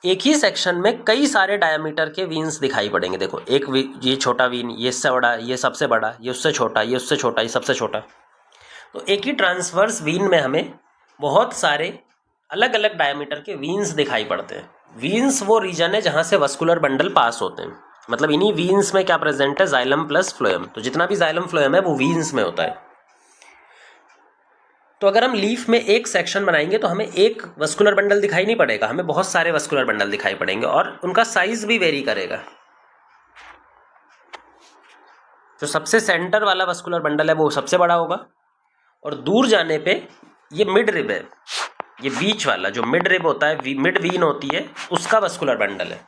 एक ही सेक्शन में कई सारे डायमीटर के वीन्स दिखाई पड़ेंगे। देखो, एक ये छोटा वीन, ये इससे बड़ा, ये सबसे बड़ा, ये उससे छोटा, ये उससे छोटा, ये सबसे छोटा। तो एक ही ट्रांसवर्स वीन में हमें बहुत सारे अलग अलग डायमीटर के वीन्स दिखाई पड़ते हैं। वीन्स वो रीजन है जहाँ से वस्कुलर बंडल पास होते हैं। मतलब इन्हीं वीन्स में क्या प्रेजेंट है, जाइलम प्लस फ्लोएम। तो जितना भी जाइलम फ्लोएम है वो वीन्स में होता है। तो अगर हम लीफ में एक सेक्शन बनाएंगे तो हमें एक वस्कुलर बंडल दिखाई नहीं पड़ेगा, हमें बहुत सारे वस्कुलर बंडल दिखाई पड़ेंगे और उनका साइज भी वेरी करेगा। जो सबसे सेंटर वाला वस्कुलर बंडल है वो सबसे बड़ा होगा, और दूर जाने पे ये मिड रिब है, ये बीच वाला जो मिड रिब होता है, मिड वीन होती है, उसका वस्कुलर बंडल है।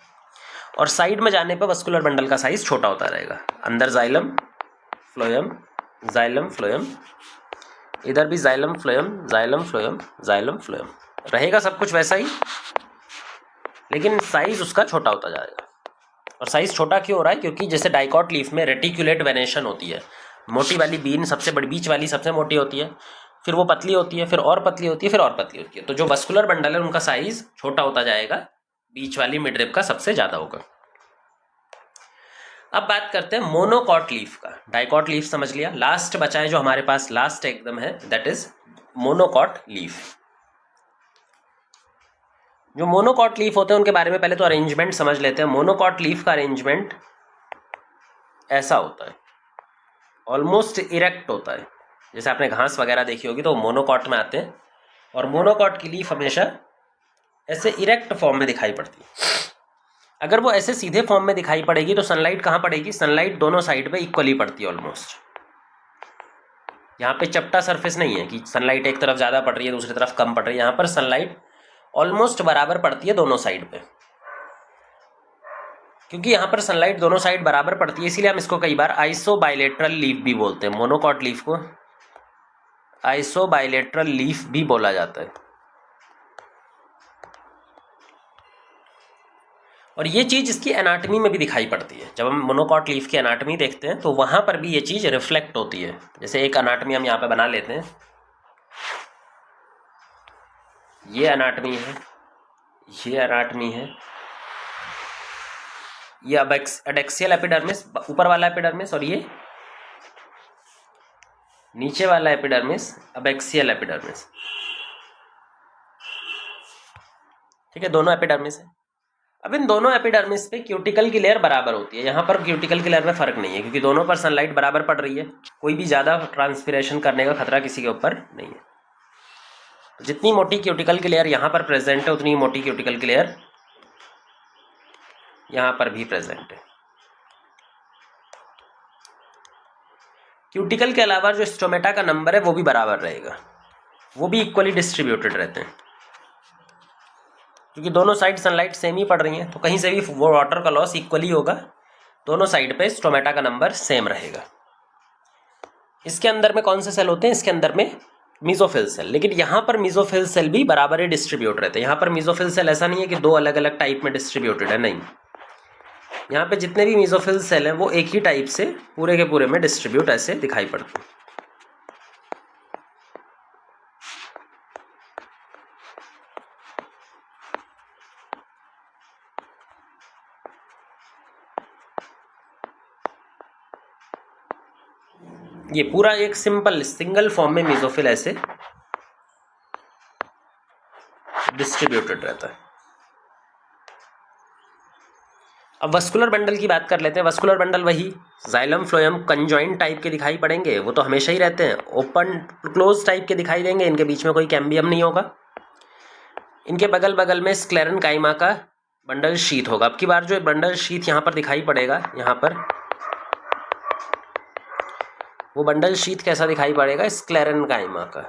और साइड में जाने पे वस्कुलर बंडल का साइज छोटा होता रहेगा। अंदर जाइलम फ्लोएम, जाइलम फ्लोएम, इधर भी xylem phloem, xylem phloem, xylem phloem रहेगा, सब कुछ वैसा ही। लेकिन साइज उसका छोटा होता जाएगा। और साइज छोटा क्यों हो रहा है? क्योंकि जैसे डाइकॉट लीफ में रेटिकुलेट वेनेशन होती है, मोटी वाली बीन सबसे बड़ी, बीच वाली सबसे मोटी होती है, फिर वो पतली होती है, फिर और पतली होती है, फिर और पतली होती है। तो जो वस्कुलर बंडल है उनका साइज छोटा होता जाएगा, बीच वाली मिडरिब का सबसे ज्यादा होगा। अब बात करते हैं मोनोकॉट लीफ का। डाइकॉट लीफ समझ लिया, लास्ट बचा है जो हमारे पास, लास्ट एकदम है, दैट इज मोनोकॉट लीफ। जो मोनोकॉट लीफ होते हैं उनके बारे में पहले तो अरेंजमेंट समझ लेते हैं। मोनोकॉट लीफ का अरेंजमेंट ऐसा होता है, ऑलमोस्ट इरेक्ट होता है। जैसे आपने घास वगैरह देखी होगी तो मोनोकॉट में आते हैं, और मोनोकॉट की लीफ हमेशा ऐसे इरेक्ट फॉर्म में दिखाई पड़ती है। अगर वो ऐसे सीधे फॉर्म में दिखाई पड़ेगी तो सनलाइट कहाँ पड़ेगी? सनलाइट दोनों साइड पे इक्वली पड़ती है ऑलमोस्ट। यहाँ पे चपटा सरफेस नहीं है कि सनलाइट एक तरफ ज़्यादा पड़ रही है दूसरी तरफ कम पड़ रही है। यहाँ पर सनलाइट ऑलमोस्ट बराबर पड़ती है दोनों साइड पे। क्योंकि यहाँ पर सनलाइट दोनों साइड बराबर पड़ती है, इसीलिए हम इसको कई बार आइसोबाइलेटरल लीफ भी बोलते हैं। मोनोकॉट लीफ को आइसोबाइलेटरल लीफ भी बोला जाता है। और ये चीज़ इसकी एनाटमी में भी दिखाई पड़ती है। जब हम मोनोकॉट लीफ की एनाटमी देखते हैं तो वहाँ पर भी ये चीज़ रिफ्लेक्ट होती है। जैसे एक एनाटमी हम यहाँ पे बना लेते हैं, ये एनाटमी है, ये एनाटमी है, ये एडेक्सियल एपिडर्मिस ऊपर वाला एपिडर्मिस, और ये नीचे वाला एपिडर्मिस अबैक्सियल एपिडर्मिस। ठीक है, दोनों एपिडर्मिस है। अब इन दोनों एपिडर्मिस पे क्यूटिकल की लेयर बराबर होती है। यहाँ पर क्यूटिकल की लेयर में फर्क नहीं है क्योंकि दोनों पर सनलाइट बराबर पड़ रही है, कोई भी ज़्यादा ट्रांसपिरेशन करने का खतरा किसी के ऊपर नहीं है। तो जितनी मोटी क्यूटिकल की लेयर यहाँ पर प्रेजेंट है उतनी मोटी क्यूटिकल की लेयर यहाँ पर भी प्रेजेंट है। क्यूटिकल के अलावा जो स्टोमेटा का नंबर है वो भी बराबर रहेगा, वो भी इक्वली डिस्ट्रीब्यूटेड रहते हैं क्योंकि दोनों साइड सनलाइट सेम ही पड़ रही हैं। तो कहीं से भी वो वाटर का लॉस इक्वली होगा, दोनों साइड पे स्टोमेटा का नंबर सेम रहेगा। इसके अंदर में कौन से सेल होते हैं? इसके अंदर में मीजोफिल सेल। लेकिन यहाँ पर मीजोफिल सेल भी बराबर ही डिस्ट्रीब्यूट रहते हैं। यहाँ पर मीजोफिल सेल ऐसा नहीं है कि दो अलग अलग टाइप में डिस्ट्रीब्यूटेड है, नहीं। यहाँ पे जितने भी मीजोफिल सेल हैं वो एक ही टाइप से पूरे के पूरे में डिस्ट्रीब्यूट ऐसे दिखाई पड़ते हैं। ये पूरा एक सिंपल सिंगल फॉर्म में मीजोफिल ऐसे डिस्ट्रीब्यूटेड रहता है। अब वस्कुलर बंडल की बात कर लेते हैं। वस्कुलर बंडल वही जाइलम फ्लोएम कंजॉइंट टाइप के दिखाई पड़ेंगे, वो तो हमेशा ही रहते हैं। ओपन क्लोज टाइप के दिखाई देंगे, इनके बीच में कोई कैम्बियम नहीं होगा। इनके बगल बगल में स्क्लेरन काइमा का बंडल शीथ होगा। अब की बार जो बंडल शीथ यहाँ पर दिखाई पड़ेगा, यहाँ पर वो बंडल शीथ कैसा दिखाई पड़ेगा? स्क्लेरन काइमा का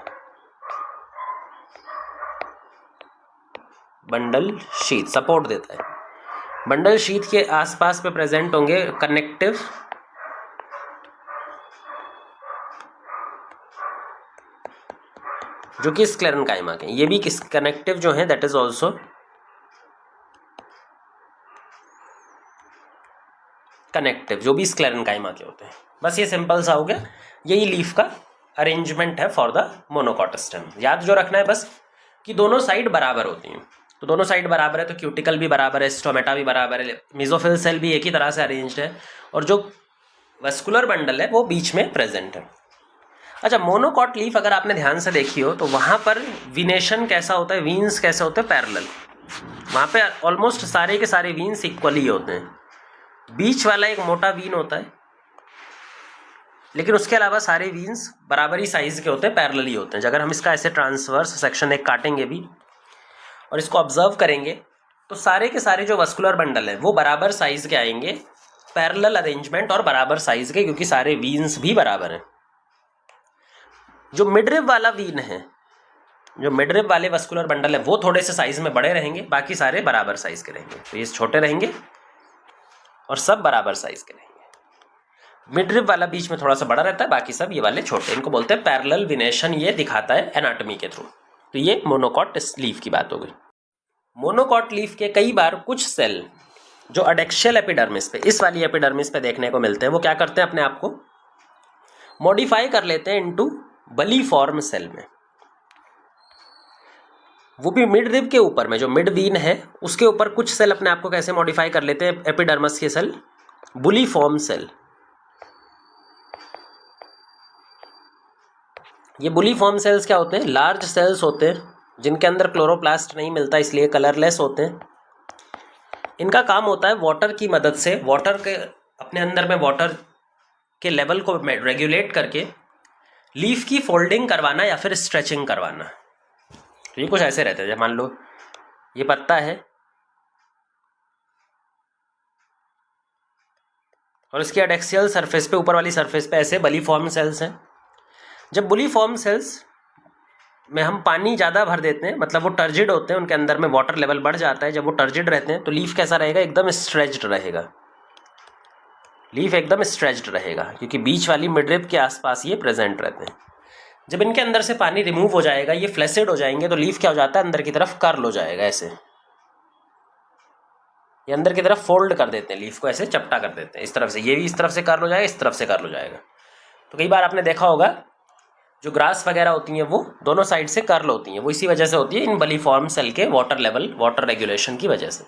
बंडल शीथ सपोर्ट देता है। बंडल शीथ के आसपास पे प्रेजेंट होंगे कनेक्टिव जो कि स्क्लेरन काइमा के, ये भी किस कनेक्टिव जो है दैट इज ऑल्सो कनेक्टिव जो भी स्क्लेरन काइमा के होते हैं। बस ये सिंपल सा हो गया, यही लीफ का अरेंजमेंट है फॉर द मोनोकॉट स्टेम। याद जो रखना है बस कि दोनों साइड बराबर होती हैं। तो दोनों साइड बराबर है तो क्यूटिकल भी बराबर है, स्टोमेटा भी बराबर है, मीजोफिल सेल भी एक ही तरह से अरेंज्ड है, और जो वस्कुलर बंडल है वो बीच में प्रेजेंट है। अच्छा, मोनोकॉट लीफ अगर आपने ध्यान से देखी हो तो वहाँ पर विनेशन कैसा होता है, वीन्स कैसे होते हैं? पैरेलल। वहाँ पे ऑलमोस्ट सारे के सारे वीन्स इक्वली होते हैं। बीच वाला एक मोटा वीन होता है, लेकिन उसके अलावा सारे वीन्स बराबर ही साइज के होते हैं, पैरेलल ही होते हैं। अगर हम इसका ऐसे ट्रांसवर्स सेक्शन एक काटेंगे भी और इसको ऑब्जर्व करेंगे तो सारे के सारे जो वस्कुलर बंडल है वो बराबर साइज के आएंगे, पैरेलल अरेंजमेंट और बराबर साइज के, क्योंकि सारे वीन्स भी बराबर हैं। जो मिडरिब वाला वीन है, जो मिडरिब वाले वस्कुलर बंडल है वो थोड़े से साइज में बड़े रहेंगे, बाकी सारे बराबर साइज के रहेंगे। तो ये छोटे रहेंगे और सब बराबर साइज के रहेंगे। मिडरिब वाला बीच में थोड़ा सा बड़ा रहता है, बाकी सब ये वाले छोटे। इनको बोलते हैं पैरेलल विनेशन, ये दिखाता है एनाटॉमी के थ्रू। तो ये मोनोकॉट लीफ की बात हो गई। मोनोकॉट लीफ के कई बार कुछ सेल जो अडेक्शियल एपिडर्मिस पे, इस वाली एपिडर्मिस पे देखने को मिलते हैं, वो क्या करते हैं, अपने आप को मॉडिफाई कर लेते हैं इनटू बलीफॉर्म सेल में। वो भी मिड रिब के ऊपर में, जो मिड वीन है उसके ऊपर कुछ सेल अपने आप को कैसे मॉडिफाई कर लेते हैं, एपिडर्मिस के सेल, बुलीफॉर्म सेल। ये बुलीफॉर्म सेल्स क्या होते हैं, लार्ज सेल्स होते हैं जिनके अंदर क्लोरोप्लास्ट नहीं मिलता, इसलिए कलरलेस होते हैं। इनका काम होता है वाटर की मदद से, वाटर के अपने अंदर में वाटर के लेवल को रेगुलेट करके लीफ की फोल्डिंग करवाना या फिर स्ट्रेचिंग करवाना। तो ये कुछ ऐसे रहते हैं, जब मान लो ये पत्ता है और इसकी एडेक्सियल सरफेस पे, ऊपर वाली सरफेस पे ऐसे बलीफॉर्म सेल्स हैं। जब बुलीफॉर्म सेल्स में हम पानी ज़्यादा भर देते हैं, मतलब वो टर्जिड होते हैं, उनके अंदर में वाटर लेवल बढ़ जाता है, जब वो टर्जिड रहते हैं तो लीफ कैसा रहेगा, एकदम स्ट्रेच्ड रहेगा। लीफ एकदम स्ट्रेच्ड रहेगा क्योंकि बीच वाली मिडरिब के आसपास ये प्रेजेंट रहते हैं। जब इनके अंदर से पानी रिमूव हो जाएगा, ये फ्लैसिड हो जाएंगे, तो लीफ क्या हो जाता है, अंदर की तरफ कर्ल हो जाएगा। ऐसे ये अंदर की तरफ फोल्ड कर देते हैं, लीफ को ऐसे चपटा कर देते हैं इस तरफ से, ये भी इस तरफ से कर्ल हो जाएगा, इस तरफ से कर्ल हो जाएगा। तो कई बार आपने देखा होगा जो ग्रास वगैरह होती हैं वो दोनों साइड से कर्ल होती हैं, वो इसी वजह से होती है, इन बलीफॉर्म सेल के वाटर लेवल, वाटर रेगुलेशन की वजह से।